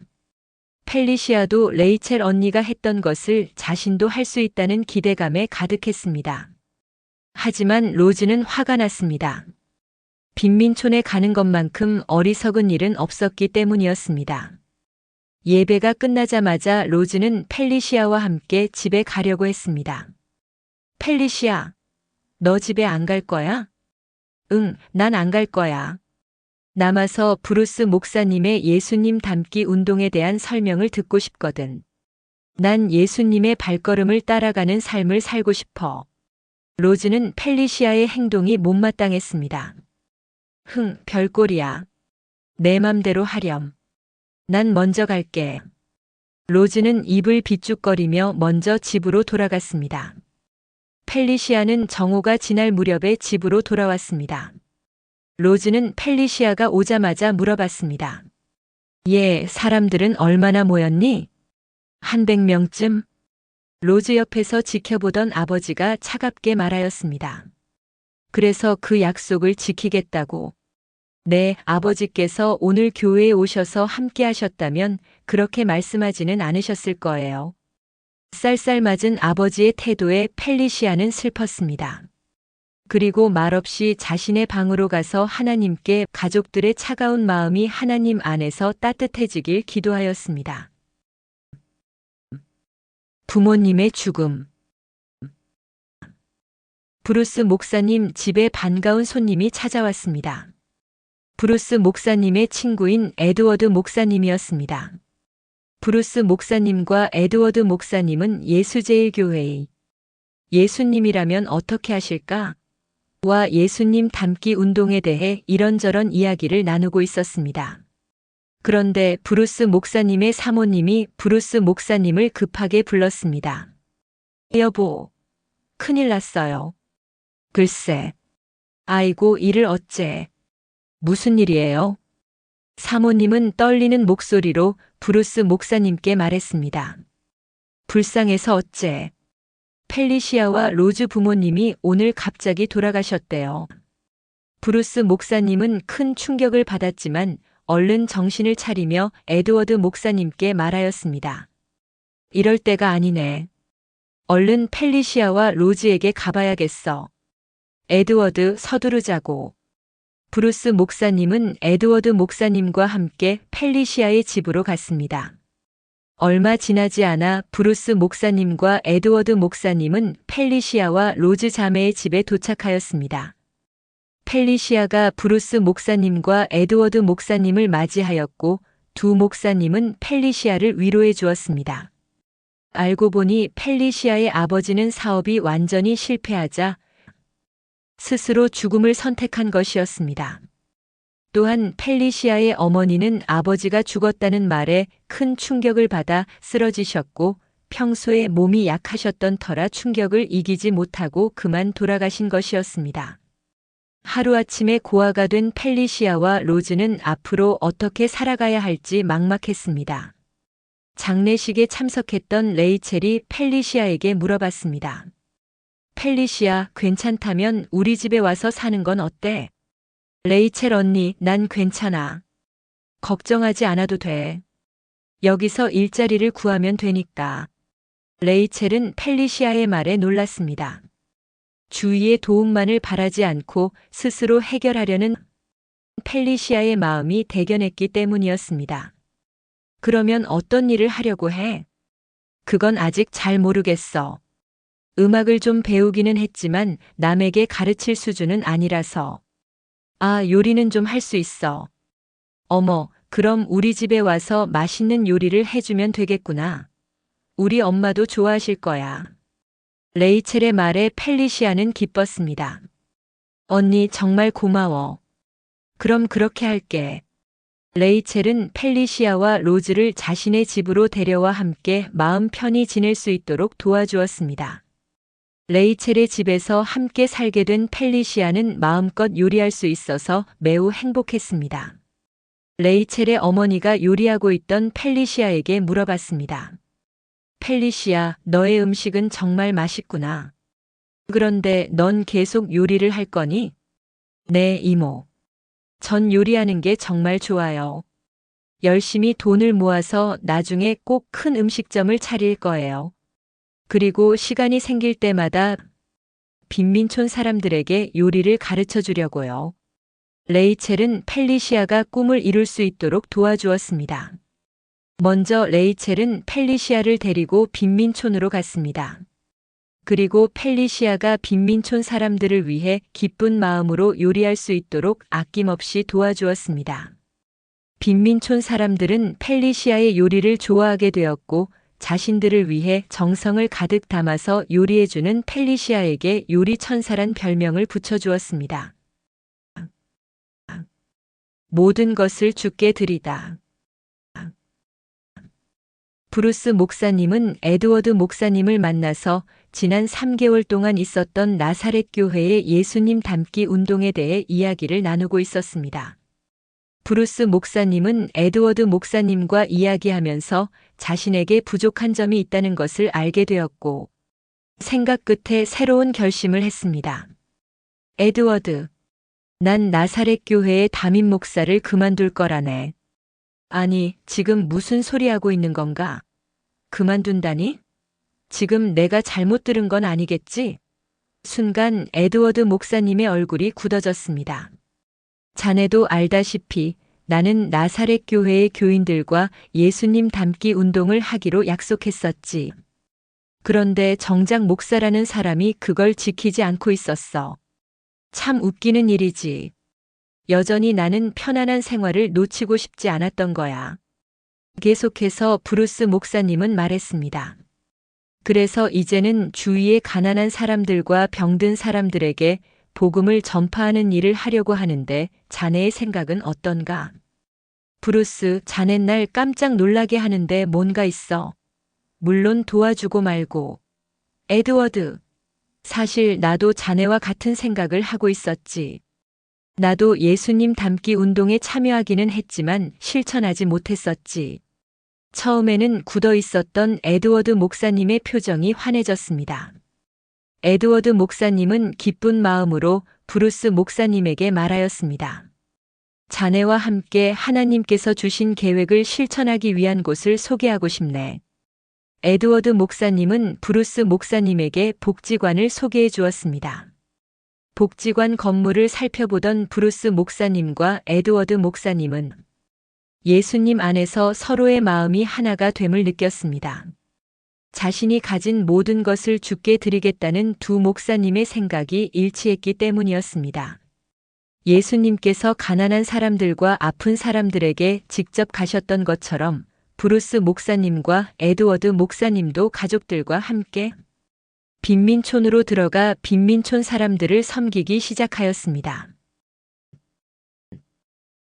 펠리시아도 레이첼 언니가 했던 것을 자신도 할 수 있다는 기대감에 가득했습니다. 하지만 로즈는 화가 났습니다. 빈민촌에 가는 것만큼 어리석은 일은 없었기 때문이었습니다. 예배가 끝나자마자 로즈는 펠리시아와 함께 집에 가려고 했습니다. 펠리시아, 너 집에 안 갈 거야? 응, 난 안 갈 거야. 남아서 브루스 목사님의 예수님 닮기 운동에 대한 설명을 듣고 싶거든. 난 예수님의 발걸음을 따라가는 삶을 살고 싶어. 로즈는 펠리시아의 행동이 못마땅했습니다. 별꼴이야. 내 맘대로 하렴. 난 먼저 갈게. 로즈는 입을 비죽거리며 먼저 집으로 돌아갔습니다. 펠리시아는 정오가 지날 무렵에 집으로 돌아왔습니다. 로즈는 펠리시아가 오자마자 물어봤습니다. 사람들은 얼마나 모였니? 한 100명쯤? 로즈 옆에서 지켜보던 아버지가 차갑게 말하였습니다. 그래서 그 약속을 지키겠다고. 네, 아버지께서 오늘 교회에 오셔서 함께 하셨다면 그렇게 말씀하지는 않으셨을 거예요. 쌀쌀맞은 아버지의 태도에 펠리시아는 슬펐습니다. 그리고 말없이 자신의 방으로 가서 하나님께 가족들의 차가운 마음이 하나님 안에서 따뜻해지길 기도하였습니다. 부모님의 죽음. 브루스 목사님 집에 반가운 손님이 찾아왔습니다. 브루스 목사님의 친구인 에드워드 목사님이었습니다. 브루스 목사님과 에드워드 목사님은 예수제일교회의 예수님이라면 어떻게 하실까? 와 예수님 닮기 운동에 대해 이런저런 이야기를 나누고 있었습니다. 그런데 브루스 목사님의 사모님이 브루스 목사님을 급하게 불렀습니다. 여보, 큰일 났어요. 글쎄. 아이고, 이를 어째. 무슨 일이에요? 사모님은 떨리는 목소리로 브루스 목사님께 말했습니다. 불쌍해서 어째. 펠리시아와 로즈 부모님이 오늘 갑자기 돌아가셨대요. 브루스 목사님은 큰 충격을 받았지만 얼른 정신을 차리며 에드워드 목사님께 말하였습니다. 이럴 때가 아니네. 얼른 펠리시아와 로즈에게 가봐야겠어. 에드워드, 서두르자고. 브루스 목사님은 에드워드 목사님과 함께 펠리시아의 집으로 갔습니다. 얼마 지나지 않아 브루스 목사님과 에드워드 목사님은 펠리시아와 로즈 자매의 집에 도착하였습니다. 펠리시아가 브루스 목사님과 에드워드 목사님을 맞이하였고 두 목사님은 펠리시아를 위로해 주었습니다. 알고 보니 펠리시아의 아버지는 사업이 완전히 실패하자 스스로 죽음을 선택한 것이었습니다. 또한 펠리시아의 어머니는 아버지가 죽었다는 말에 큰 충격을 받아 쓰러지셨고 평소에 몸이 약하셨던 터라 충격을 이기지 못하고 그만 돌아가신 것이었습니다. 하루아침에 고아가 된 펠리시아와 로즈는 앞으로 어떻게 살아가야 할지 막막했습니다. 장례식에 참석했던 레이첼이 펠리시아에게 물어봤습니다. 펠리시아, 괜찮다면 우리 집에 와서 사는 건 어때? 레이첼 언니, 난 괜찮아. 걱정하지 않아도 돼. 여기서 일자리를 구하면 되니까. 레이첼은 펠리시아의 말에 놀랐습니다. 주위의 도움만을 바라지 않고 스스로 해결하려는 펠리시아의 마음이 대견했기 때문이었습니다. 그러면 어떤 일을 하려고 해? 그건 아직 잘 모르겠어. 음악을 좀 배우기는 했지만 남에게 가르칠 수준은 아니라서. 아, 요리는 좀 할 수 있어. 어머, 그럼 우리 집에 와서 맛있는 요리를 해주면 되겠구나. 우리 엄마도 좋아하실 거야. 레이첼의 말에 펠리시아는 기뻤습니다. 언니 정말 고마워. 그럼 그렇게 할게. 레이첼은 펠리시아와 로즈를 자신의 집으로 데려와 함께 마음 편히 지낼 수 있도록 도와주었습니다. 레이첼의 집에서 함께 살게 된 펠리시아는 마음껏 요리할 수 있어서 매우 행복했습니다. 레이첼의 어머니가 요리하고 있던 펠리시아에게 물어봤습니다. 펠리시아, 너의 음식은 정말 맛있구나. 그런데 넌 계속 요리를 할 거니? 네, 이모. 전 요리하는 게 정말 좋아요. 열심히 돈을 모아서 나중에 꼭 큰 음식점을 차릴 거예요. 그리고 시간이 생길 때마다 빈민촌 사람들에게 요리를 가르쳐 주려고요. 레이첼은 펠리시아가 꿈을 이룰 수 있도록 도와주었습니다. 먼저 레이첼은 펠리시아를 데리고 빈민촌으로 갔습니다. 그리고 펠리시아가 빈민촌 사람들을 위해 기쁜 마음으로 요리할 수 있도록 아낌없이 도와주었습니다. 빈민촌 사람들은 펠리시아의 요리를 좋아하게 되었고 자신들을 위해 정성을 가득 담아서 요리해주는 펠리시아에게 요리 천사란 별명을 붙여주었습니다. 모든 것을 주께 드리다. 브루스 목사님은 에드워드 목사님을 만나서 지난 3개월 동안 있었던 나사렛 교회의 예수님 닮기 운동에 대해 이야기를 나누고 있었습니다. 브루스 목사님은 에드워드 목사님과 이야기하면서 자신에게 부족한 점이 있다는 것을 알게 되었고 생각 끝에 새로운 결심을 했습니다. 에드워드, 난 나사렛 교회의 담임 목사를 그만둘 거라네. 아니, 지금 무슨 소리 하고 있는 건가? 그만둔다니? 지금 내가 잘못 들은 건 아니겠지? 순간 에드워드 목사님의 얼굴이 굳어졌습니다. 자네도 알다시피 나는 나사렛 교회의 교인들과 예수님 닮기 운동을 하기로 약속했었지. 그런데 정작 목사라는 사람이 그걸 지키지 않고 있었어. 참 웃기는 일이지. 여전히 나는 편안한 생활을 놓치고 싶지 않았던 거야. 계속해서 브루스 목사님은 말했습니다. 그래서 이제는 주위의 가난한 사람들과 병든 사람들에게 복음을 전파하는 일을 하려고 하는데 자네의 생각은 어떤가? 브루스, 자네 날 깜짝 놀라게 하는데 뭔가 있어. 물론 도와주고 말고. 에드워드, 사실 나도 자네와 같은 생각을 하고 있었지. 나도 예수님 닮기 운동에 참여하기는 했지만 실천하지 못했었지. 처음에는 굳어 있었던 에드워드 목사님의 표정이 환해졌습니다. 에드워드 목사님은 기쁜 마음으로 브루스 목사님에게 말하였습니다. 자네와 함께 하나님께서 주신 계획을 실천하기 위한 곳을 소개하고 싶네. 에드워드 목사님은 브루스 목사님에게 복지관을 소개해 주었습니다. 복지관 건물을 살펴보던 브루스 목사님과 에드워드 목사님은 예수님 안에서 서로의 마음이 하나가 됨을 느꼈습니다. 자신이 가진 모든 것을 주께 드리겠다는 두 목사님의 생각이 일치했기 때문이었습니다. 예수님께서 가난한 사람들과 아픈 사람들에게 직접 가셨던 것처럼 브루스 목사님과 에드워드 목사님도 가족들과 함께 빈민촌으로 들어가 빈민촌 사람들을 섬기기 시작하였습니다.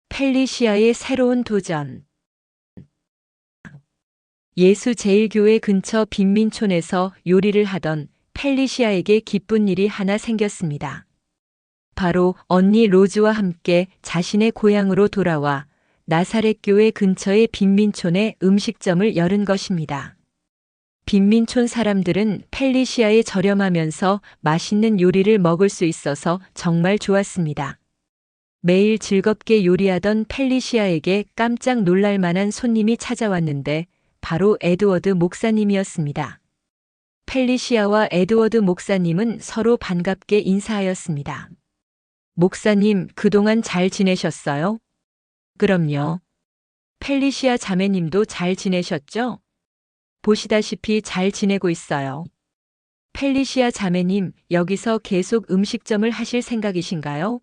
펠리시아의 새로운 도전. 예수제일교회 근처 빈민촌에서 요리를 하던 펠리시아에게 기쁜 일이 하나 생겼습니다. 바로 언니 로즈와 함께 자신의 고향으로 돌아와 나사렛 교회 근처의 빈민촌에 음식점을 열은 것입니다. 빈민촌 사람들은 펠리시아의 저렴하면서 맛있는 요리를 먹을 수 있어서 정말 좋았습니다. 매일 즐겁게 요리하던 펠리시아에게 깜짝 놀랄 만한 손님이 찾아왔는데 바로 에드워드 목사님이었습니다. 펠리시아와 에드워드 목사님은 서로 반갑게 인사하였습니다. 목사님, 그동안 잘 지내셨어요? 그럼요. 펠리시아 자매님도 잘 지내셨죠? 보시다시피 잘 지내고 있어요. 펠리시아 자매님, 여기서 계속 음식점을 하실 생각이신가요?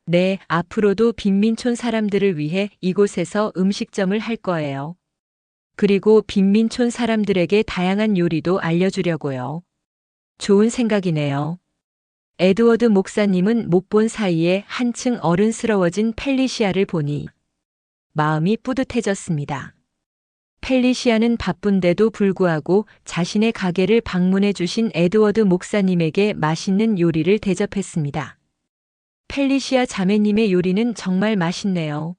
네, 앞으로도 빈민촌 사람들을 위해 이곳에서 음식점을 할 거예요. 그리고 빈민촌 사람들에게 다양한 요리도 알려주려고요. 좋은 생각이네요. 에드워드 목사님은 못 본 사이에 한층 어른스러워진 펠리시아를 보니 마음이 뿌듯해졌습니다. 펠리시아는 바쁜데도 불구하고 자신의 가게를 방문해 주신 에드워드 목사님에게 맛있는 요리를 대접했습니다. 펠리시아 자매님의 요리는 정말 맛있네요.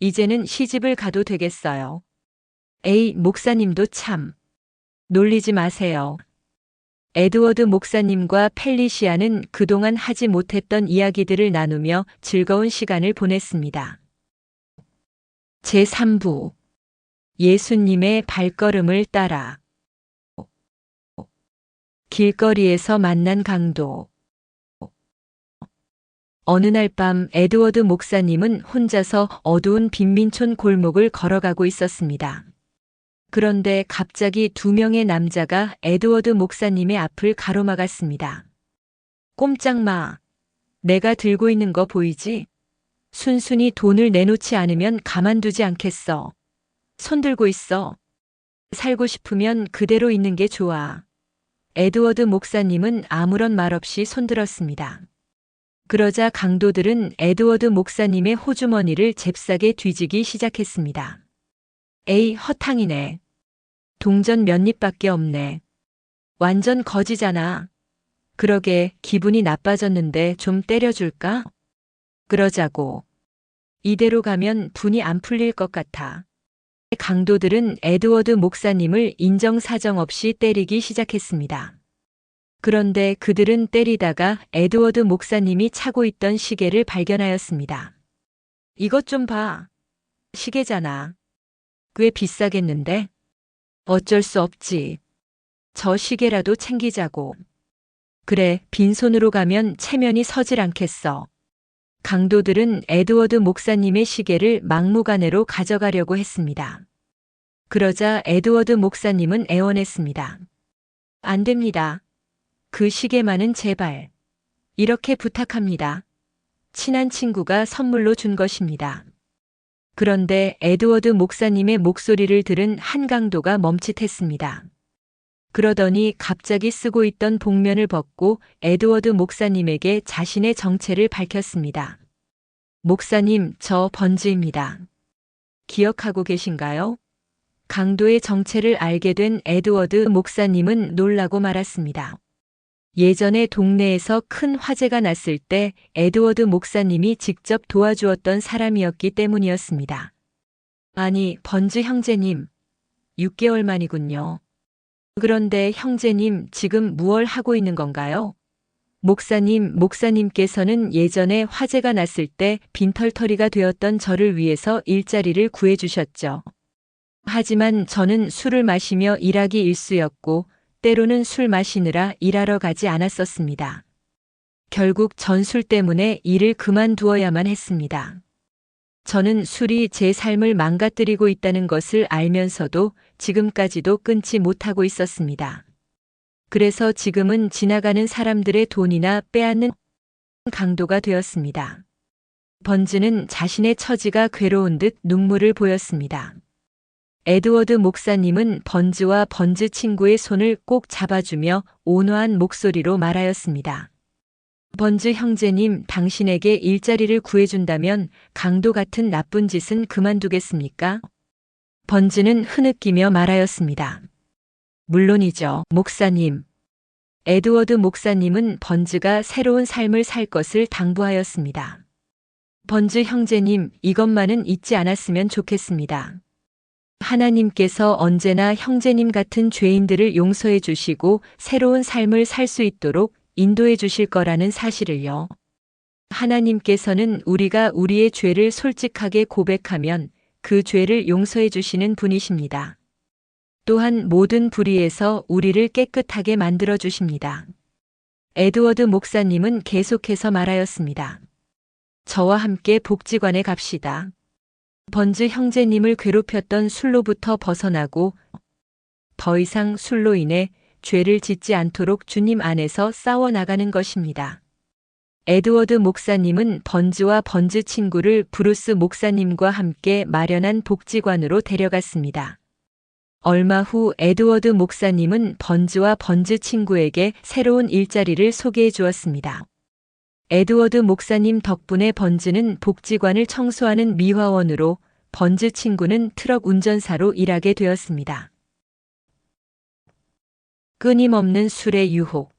이제는 시집을 가도 되겠어요. 에이, 목사님도 참. 놀리지 마세요. 에드워드 목사님과 펠리시아는 그동안 하지 못했던 이야기들을 나누며 즐거운 시간을 보냈습니다. 제3부 예수님의 발걸음을 따라. 길거리에서 만난 강도. 어느 날 밤 에드워드 목사님은 혼자서 어두운 빈민촌 골목을 걸어가고 있었습니다. 그런데 갑자기 두 명의 남자가 에드워드 목사님의 앞을 가로막았습니다. 꼼짝 마. 내가 들고 있는 거 보이지? 순순히 돈을 내놓지 않으면 가만두지 않겠어. 손 들고 있어. 살고 싶으면 그대로 있는 게 좋아. 에드워드 목사님은 아무런 말 없이 손들었습니다. 그러자 강도들은 에드워드 목사님의 호주머니를 잽싸게 뒤지기 시작했습니다. 에이, 허탕이네. 동전 몇 입밖에 없네. 완전 거지잖아. 그러게 기분이 나빠졌는데 좀 때려줄까? 그러자고. 이대로 가면 분이 안 풀릴 것 같아. 강도들은 에드워드 목사님을 인정사정 없이 때리기 시작했습니다. 그런데 그들은 때리다가 에드워드 목사님이 차고 있던 시계를 발견하였습니다. 이것 좀 봐. 시계잖아. 꽤 비싸겠는데? 어쩔 수 없지. 저 시계라도 챙기자고. 그래, 빈손으로 가면 체면이 서질 않겠어. 강도들은 에드워드 목사님의 시계를 막무가내로 가져가려고 했습니다. 그러자 에드워드 목사님은 애원했습니다. 안 됩니다. 그 시계만은 제발. 이렇게 부탁합니다. 친한 친구가 선물로 준 것입니다. 그런데 에드워드 목사님의 목소리를 들은 한 강도가 멈칫했습니다. 그러더니 갑자기 쓰고 있던 복면을 벗고 에드워드 목사님에게 자신의 정체를 밝혔습니다. 목사님, 저 번즈입니다. 기억하고 계신가요? 강도의 정체를 알게 된 에드워드 목사님은 놀라고 말았습니다. 예전에 동네에서 큰 화재가 났을 때 에드워드 목사님이 직접 도와주었던 사람이었기 때문이었습니다. 아니, 번즈 형제님, 6개월 만이군요. 그런데 형제님 지금 무얼 하고 있는 건가요? 목사님께서는 예전에 화재가 났을 때 빈털터리가 되었던 저를 위해서 일자리를 구해주셨죠. 하지만 저는 술을 마시며 일하기 일쑤였고 때로는 술 마시느라 일하러 가지 않았었습니다. 결국 전 술 때문에 일을 그만두어야만 했습니다. 저는 술이 제 삶을 망가뜨리고 있다는 것을 알면서도 지금까지도 끊지 못하고 있었습니다. 그래서 지금은 지나가는 사람들의 돈이나 빼앗는 강도가 되었습니다. 번즈는 자신의 처지가 괴로운 듯 눈물을 보였습니다. 에드워드 목사님은 번즈와 번즈 친구의 손을 꼭 잡아주며 온화한 목소리로 말하였습니다. 번즈 형제님, 당신에게 일자리를 구해준다면 강도 같은 나쁜 짓은 그만두겠습니까? 번즈는 흐느끼며 말하였습니다. 물론이죠, 목사님. 에드워드 목사님은 번즈가 새로운 삶을 살 것을 당부하였습니다. 번즈 형제님, 이것만은 잊지 않았으면 좋겠습니다. 하나님께서 언제나 형제님 같은 죄인들을 용서해 주시고 새로운 삶을 살 수 있도록 인도해 주실 거라는 사실을요. 하나님께서는 우리가 우리의 죄를 솔직하게 고백하면 그 죄를 용서해 주시는 분이십니다. 또한 모든 불의에서 우리를 깨끗하게 만들어 주십니다. 에드워드 목사님은 계속해서 말하였습니다. 저와 함께 복지관에 갑시다. 번즈 형제님을 괴롭혔던 술로부터 벗어나고 더 이상 술로 인해 죄를 짓지 않도록 주님 안에서 싸워나가는 것입니다. 에드워드 목사님은 번즈와 번즈 친구를 브루스 목사님과 함께 마련한 복지관으로 데려갔습니다. 얼마 후 에드워드 목사님은 번즈와 번즈 친구에게 새로운 일자리를 소개해 주었습니다. 에드워드 목사님 덕분에 번즈는 복지관을 청소하는 미화원으로, 번즈 친구는 트럭 운전사로 일하게 되었습니다. 끊임없는 술의 유혹.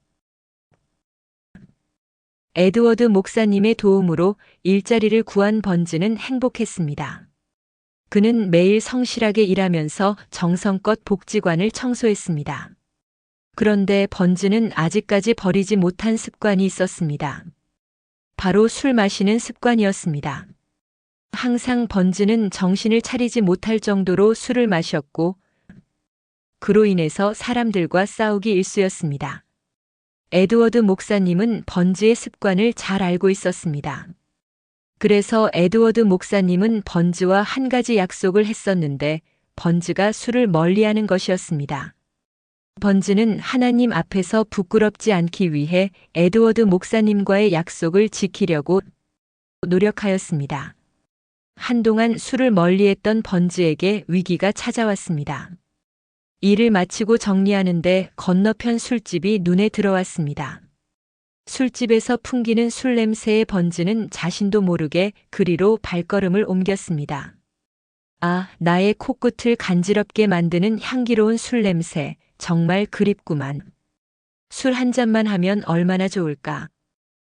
에드워드 목사님의 도움으로 일자리를 구한 번즈는 행복했습니다. 그는 매일 성실하게 일하면서 정성껏 복지관을 청소했습니다. 그런데 번즈는 아직까지 버리지 못한 습관이 있었습니다. 바로 술 마시는 습관이었습니다. 항상 번즈는 정신을 차리지 못할 정도로 술을 마셨고 그로 인해서 사람들과 싸우기 일쑤였습니다. 에드워드 목사님은 번즈의 습관을 잘 알고 있었습니다. 그래서 에드워드 목사님은 번즈와 한 가지 약속을 했었는데 번즈가 술을 멀리하는 것이었습니다. 번즈는 하나님 앞에서 부끄럽지 않기 위해 에드워드 목사님과의 약속을 지키려고 노력하였습니다. 한동안 술을 멀리했던 번즈에게 위기가 찾아왔습니다. 일을 마치고 정리하는데 건너편 술집이 눈에 들어왔습니다. 술집에서 풍기는 술 냄새에 번즈는 자신도 모르게 그리로 발걸음을 옮겼습니다. 아, 나의 코끝을 간지럽게 만드는 향기로운 술 냄새, 정말 그립구만. 술 한 잔만 하면 얼마나 좋을까.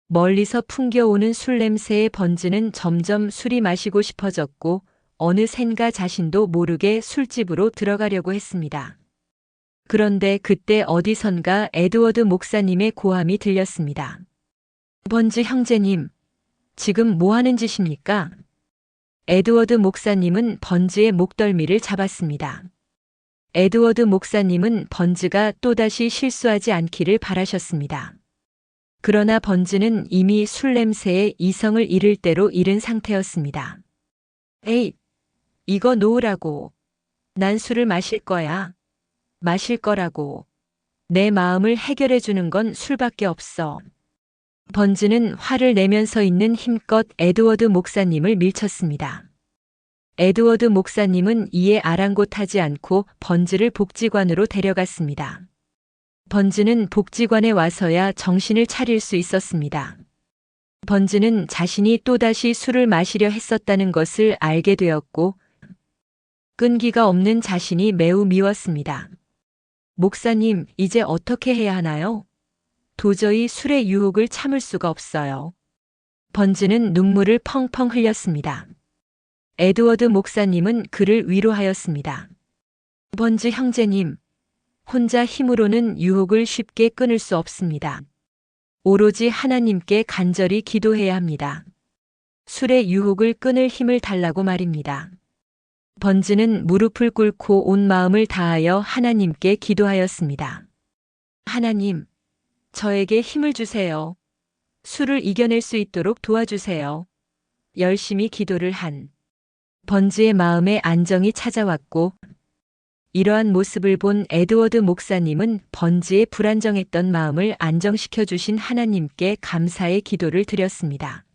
멀리서 풍겨오는 술 냄새에 번즈는 점점 술이 마시고 싶어졌고 어느샌가 자신도 모르게 술집으로 들어가려고 했습니다. 그런데 그때 어디선가 에드워드 목사님의 고함이 들렸습니다. 번즈 형제님, 지금 뭐 하는 짓입니까? 에드워드 목사님은 번즈의 목덜미를 잡았습니다. 에드워드 목사님은 번즈가 또다시 실수하지 않기를 바라셨습니다. 그러나 번즈는 이미 술 냄새에 이성을 잃을 대로 잃은 상태였습니다. 에이, 이거 놓으라고. 난 술을 마실 거야. 마실 거라고. 내 마음을 해결해 주는 건 술밖에 없어. 번즈는 화를 내면서 있는 힘껏 에드워드 목사님을 밀쳤습니다. 에드워드 목사님은 이에 아랑곳하지 않고 번즈를 복지관으로 데려갔습니다. 번즈는 복지관에 와서야 정신을 차릴 수 있었습니다. 번즈는 자신이 또다시 술을 마시려 했었다는 것을 알게 되었고 끈기가 없는 자신이 매우 미웠습니다. 목사님, 이제 어떻게 해야 하나요? 도저히 술의 유혹을 참을 수가 없어요. 번즈는 눈물을 펑펑 흘렸습니다. 에드워드 목사님은 그를 위로하였습니다. 번즈 형제님, 혼자 힘으로는 유혹을 쉽게 끊을 수 없습니다. 오로지 하나님께 간절히 기도해야 합니다. 술의 유혹을 끊을 힘을 달라고 말입니다. 번즈는 무릎을 꿇고 온 마음을 다하여 하나님께 기도하였습니다. 하나님, 저에게 힘을 주세요. 술을 이겨낼 수 있도록 도와주세요. 열심히 기도를 한 번즈의 마음에 안정이 찾아왔고 이러한 모습을 본 에드워드 목사님은 번즈의 불안정했던 마음을 안정시켜 주신 하나님께 감사의 기도를 드렸습니다.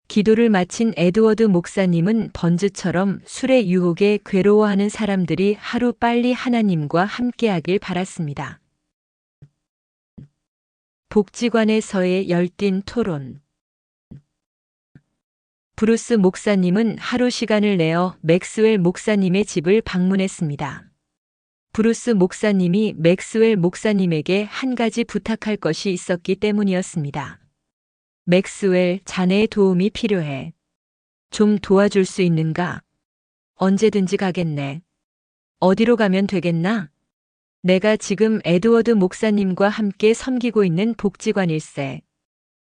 기도를 마친 에드워드 목사님은 번즈처럼 술의 유혹에 괴로워하는 사람들이 하루 빨리 하나님과 함께하길 바랐습니다. 복지관에서의 열띤 토론. 브루스 목사님은 하루 시간을 내어 맥스웰 목사님의 집을 방문했습니다. 브루스 목사님이 맥스웰 목사님에게 한 가지 부탁할 것이 있었기 때문이었습니다. 맥스웰, 자네의 도움이 필요해. 좀 도와줄 수 있는가? 언제든지 가겠네. 어디로 가면 되겠나? 내가 지금 에드워드 목사님과 함께 섬기고 있는 복지관일세.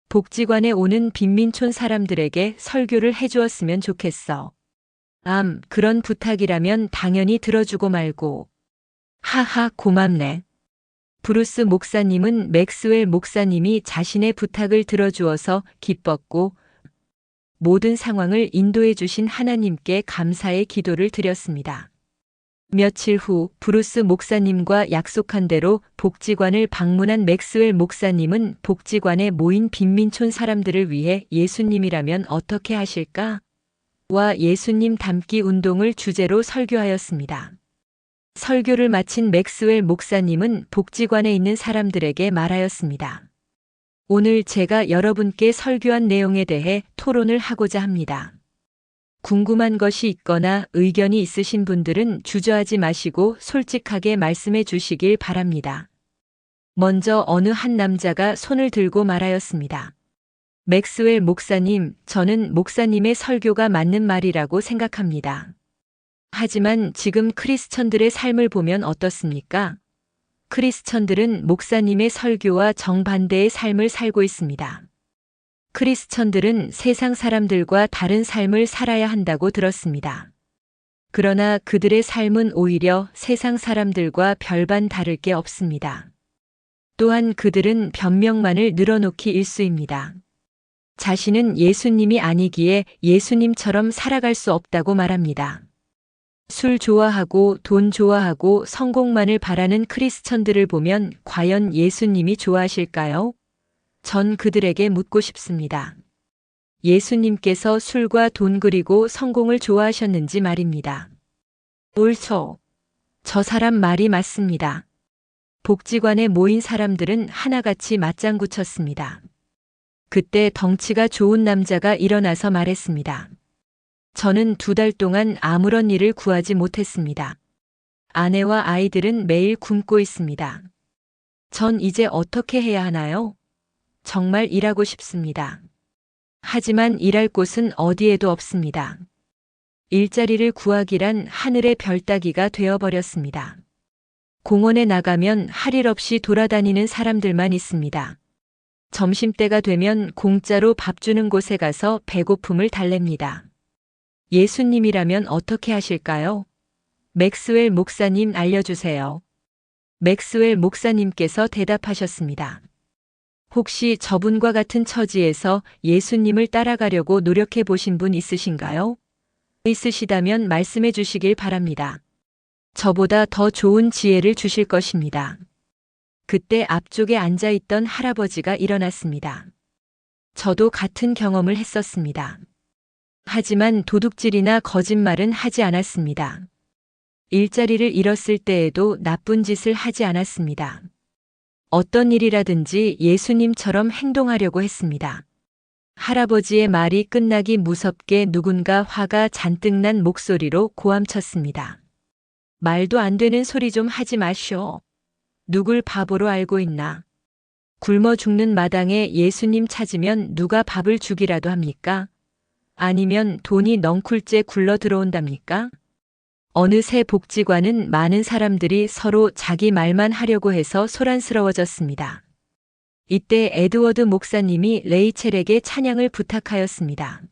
복지관에 오는 빈민촌 사람들에게 설교를 해주었으면 좋겠어. 그런 부탁이라면 당연히 들어주고 말고. 하하, 고맙네. 브루스 목사님은 맥스웰 목사님이 자신의 부탁을 들어주어서 기뻤고 모든 상황을 인도해 주신 하나님께 감사의 기도를 드렸습니다. 며칠 후 브루스 목사님과 약속한 대로 복지관을 방문한 맥스웰 목사님은 복지관에 모인 빈민촌 사람들을 위해 예수님이라면 어떻게 하실까? 와 예수님 닮기 운동을 주제로 설교하였습니다. 설교를 마친 맥스웰 목사님은 복지관에 있는 사람들에게 말하였습니다. 오늘 제가 여러분께 설교한 내용에 대해 토론을 하고자 합니다. 궁금한 것이 있거나 의견이 있으신 분들은 주저하지 마시고 솔직하게 말씀해 주시길 바랍니다. 먼저 어느 한 남자가 손을 들고 말하였습니다. 맥스웰 목사님, 저는 목사님의 설교가 맞는 말이라고 생각합니다. 하지만 지금 크리스천들의 삶을 보면 어떻습니까? 크리스천들은 목사님의 설교와 정반대의 삶을 살고 있습니다. 크리스천들은 세상 사람들과 다른 삶을 살아야 한다고 들었습니다. 그러나 그들의 삶은 오히려 세상 사람들과 별반 다를 게 없습니다. 또한 그들은 변명만을 늘어놓기 일쑤입니다. 자신은 예수님이 아니기에 예수님처럼 살아갈 수 없다고 말합니다. 술 좋아하고 돈 좋아하고 성공만을 바라는 크리스천들을 보면 과연 예수님이 좋아하실까요? 전 그들에게 묻고 싶습니다. 예수님께서 술과 돈 그리고 성공을 좋아하셨는지 말입니다. 옳죠. 저 사람 말이 맞습니다. 복지관에 모인 사람들은 하나같이 맞장구 쳤습니다. 그때 덩치가 좋은 남자가 일어나서 말했습니다. 저는 2달 동안 아무런 일을 구하지 못했습니다. 아내와 아이들은 매일 굶고 있습니다. 전 이제 어떻게 해야 하나요? 정말 일하고 싶습니다. 하지만 일할 곳은 어디에도 없습니다. 일자리를 구하기란 하늘의 별 따기가 되어버렸습니다. 공원에 나가면 할 일 없이 돌아다니는 사람들만 있습니다. 점심때가 되면 공짜로 밥 주는 곳에 가서 배고픔을 달랩니다. 예수님이라면 어떻게 하실까요? 맥스웰 목사님 알려주세요. 맥스웰 목사님께서 대답하셨습니다. 혹시 저분과 같은 처지에서 예수님을 따라가려고 노력해 보신 분 있으신가요? 있으시다면 말씀해 주시길 바랍니다. 저보다 더 좋은 지혜를 주실 것입니다. 그때 앞쪽에 앉아 있던 할아버지가 일어났습니다. 저도 같은 경험을 했었습니다. 하지만 도둑질이나 거짓말은 하지 않았습니다. 일자리를 잃었을 때에도 나쁜 짓을 하지 않았습니다. 어떤 일이라든지 예수님처럼 행동하려고 했습니다. 할아버지의 말이 끝나기 무섭게 누군가 화가 잔뜩 난 목소리로 고함쳤습니다. 말도 안 되는 소리 좀 하지 마시오. 누굴 바보로 알고 있나? 굶어 죽는 마당에 예수님 찾으면 누가 밥을 주기라도 합니까? 아니면 돈이 넝쿨째 굴러 들어온답니까? 어느새 복지관은 많은 사람들이 서로 자기 말만 하려고 해서 소란스러워졌습니다. 이때 에드워드 목사님이 레이첼에게 찬양을 부탁하였습니다.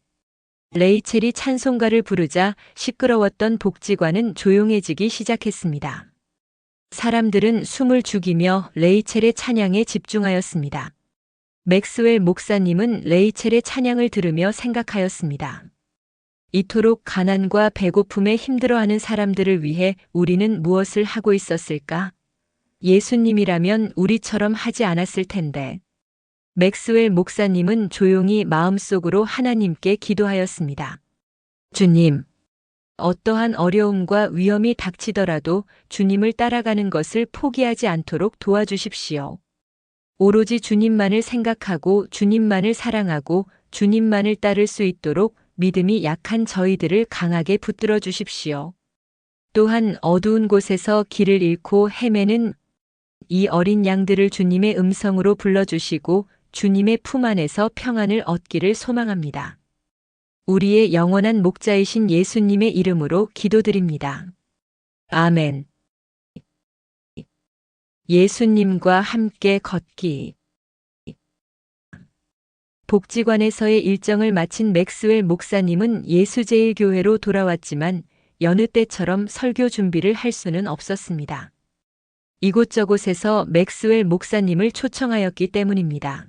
레이첼이 찬송가를 부르자 시끄러웠던 복지관은 조용해지기 시작했습니다. 사람들은 숨을 죽이며 레이첼의 찬양에 집중하였습니다. 맥스웰 목사님은 레이첼의 찬양을 들으며 생각하였습니다. 이토록 가난과 배고픔에 힘들어하는 사람들을 위해 우리는 무엇을 하고 있었을까? 예수님이라면 우리처럼 하지 않았을 텐데. 맥스웰 목사님은 조용히 마음속으로 하나님께 기도하였습니다. 주님, 어떠한 어려움과 위험이 닥치더라도 주님을 따라가는 것을 포기하지 않도록 도와주십시오. 오로지 주님만을 생각하고 주님만을 사랑하고 주님만을 따를 수 있도록 믿음이 약한 저희들을 강하게 붙들어 주십시오. 또한 어두운 곳에서 길을 잃고 헤매는 이 어린 양들을 주님의 음성으로 불러주시고 주님의 품 안에서 평안을 얻기를 소망합니다. 우리의 영원한 목자이신 예수님의 이름으로 기도드립니다. 아멘. 예수님과 함께 걷기. 복지관에서의 일정을 마친 맥스웰 목사님은 예수제일교회로 돌아왔지만 여느 때처럼 설교 준비를 할 수는 없었습니다. 이곳저곳에서 맥스웰 목사님을 초청하였기 때문입니다.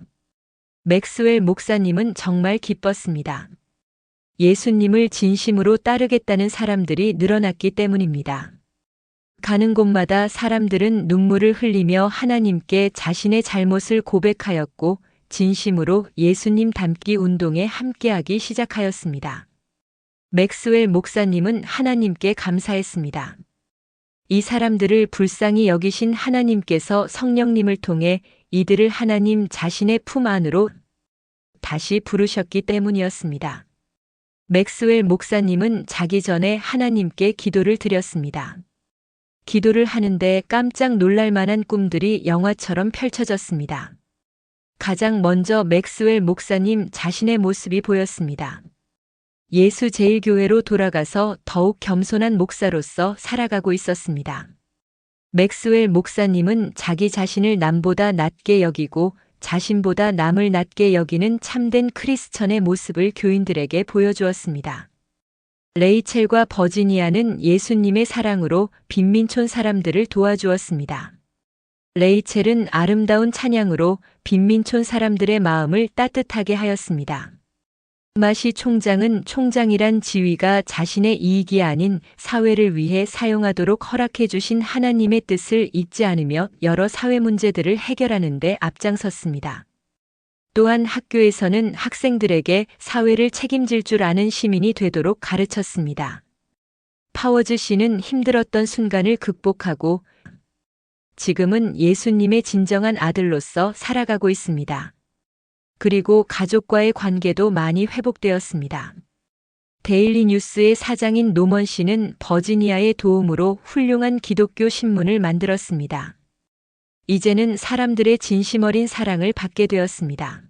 맥스웰 목사님은 정말 기뻤습니다. 예수님을 진심으로 따르겠다는 사람들이 늘어났기 때문입니다. 가는 곳마다 사람들은 눈물을 흘리며 하나님께 자신의 잘못을 고백하였고 진심으로 예수님 닮기 운동에 함께하기 시작하였습니다. 맥스웰 목사님은 하나님께 감사했습니다. 이 사람들을 불쌍히 여기신 하나님께서 성령님을 통해 이들을 하나님 자신의 품 안으로 다시 부르셨기 때문이었습니다. 맥스웰 목사님은 자기 전에 하나님께 기도를 드렸습니다. 기도를 하는데 깜짝 놀랄 만한 꿈들이 영화처럼 펼쳐졌습니다. 가장 먼저 맥스웰 목사님 자신의 모습이 보였습니다. 예수제일교회로 돌아가서 더욱 겸손한 목사로서 살아가고 있었습니다. 맥스웰 목사님은 자기 자신을 남보다 낮게 여기고 자신보다 남을 낮게 여기는 참된 크리스천의 모습을 교인들에게 보여주었습니다. 레이첼과 버지니아는 예수님의 사랑으로 빈민촌 사람들을 도와주었습니다. 레이첼은 아름다운 찬양으로 빈민촌 사람들의 마음을 따뜻하게 하였습니다. 마시 총장은 총장이란 지위가 자신의 이익이 아닌 사회를 위해 사용하도록 허락해 주신 하나님의 뜻을 잊지 않으며 여러 사회 문제들을 해결하는 데 앞장섰습니다. 또한 학교에서는 학생들에게 사회를 책임질 줄 아는 시민이 되도록 가르쳤습니다. 파워즈 씨는 힘들었던 순간을 극복하고 지금은 예수님의 진정한 아들로서 살아가고 있습니다. 그리고 가족과의 관계도 많이 회복되었습니다. 데일리 뉴스의 사장인 노먼 씨는 버지니아의 도움으로 훌륭한 기독교 신문을 만들었습니다. 이제는 사람들의 진심 어린 사랑을 받게 되었습니다.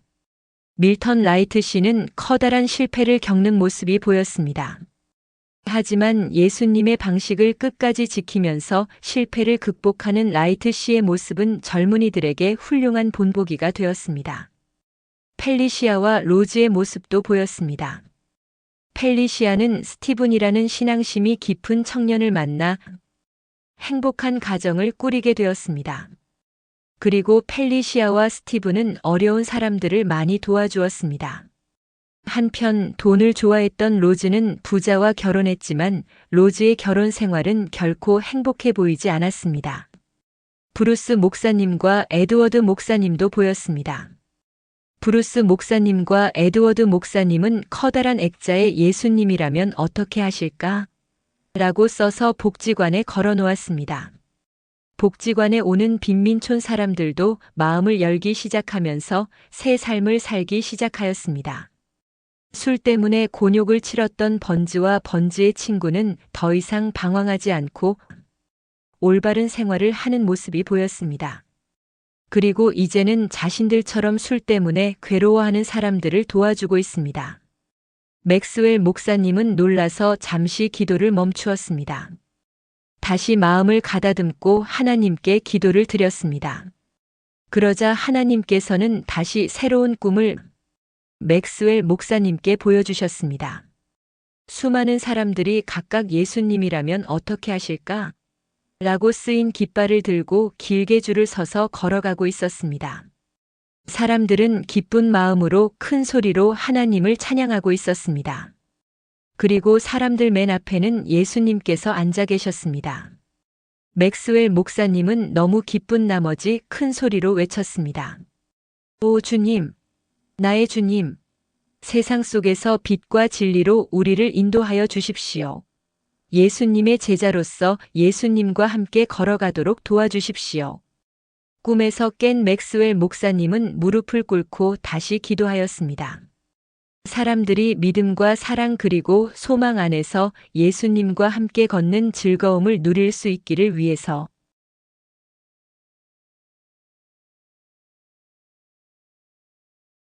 밀턴 라이트 씨는 커다란 실패를 겪는 모습이 보였습니다. 하지만 예수님의 방식을 끝까지 지키면서 실패를 극복하는 라이트 씨의 모습은 젊은이들에게 훌륭한 본보기가 되었습니다. 펠리시아와 로즈의 모습도 보였습니다. 펠리시아는 스티븐이라는 신앙심이 깊은 청년을 만나 행복한 가정을 꾸리게 되었습니다. 그리고 펠리시아와 스티븐은 어려운 사람들을 많이 도와주었습니다. 한편 돈을 좋아했던 로즈는 부자와 결혼했지만 로즈의 결혼 생활은 결코 행복해 보이지 않았습니다. 브루스 목사님과 에드워드 목사님도 보였습니다. 브루스 목사님과 에드워드 목사님은 커다란 액자에 예수님이라면 어떻게 하실까? 라고 써서 복지관에 걸어 놓았습니다. 복지관에 오는 빈민촌 사람들도 마음을 열기 시작하면서 새 삶을 살기 시작하였습니다. 술 때문에 곤욕을 치렀던 번즈와 번즈의 친구는 더 이상 방황하지 않고 올바른 생활을 하는 모습이 보였습니다. 그리고 이제는 자신들처럼 술 때문에 괴로워하는 사람들을 도와주고 있습니다. 맥스웰 목사님은 놀라서 잠시 기도를 멈추었습니다. 다시 마음을 가다듬고 하나님께 기도를 드렸습니다. 그러자 하나님께서는 다시 새로운 꿈을 맥스웰 목사님께 보여주셨습니다. 수많은 사람들이 각각 예수님이라면 어떻게 하실까? 라고 쓰인 깃발을 들고 길게 줄을 서서 걸어가고 있었습니다. 사람들은 기쁜 마음으로 큰 소리로 하나님을 찬양하고 있었습니다. 그리고 사람들 맨 앞에는 예수님께서 앉아 계셨습니다. 맥스웰 목사님은 너무 기쁜 나머지 큰 소리로 외쳤습니다. 오 주님, 나의 주님, 세상 속에서 빛과 진리로 우리를 인도하여 주십시오. 예수님의 제자로서 예수님과 함께 걸어가도록 도와주십시오. 꿈에서 깬 맥스웰 목사님은 무릎을 꿇고 다시 기도하였습니다. 사람들이 믿음과 사랑 그리고 소망 안에서 예수님과 함께 걷는 즐거움을 누릴 수 있기를 위해서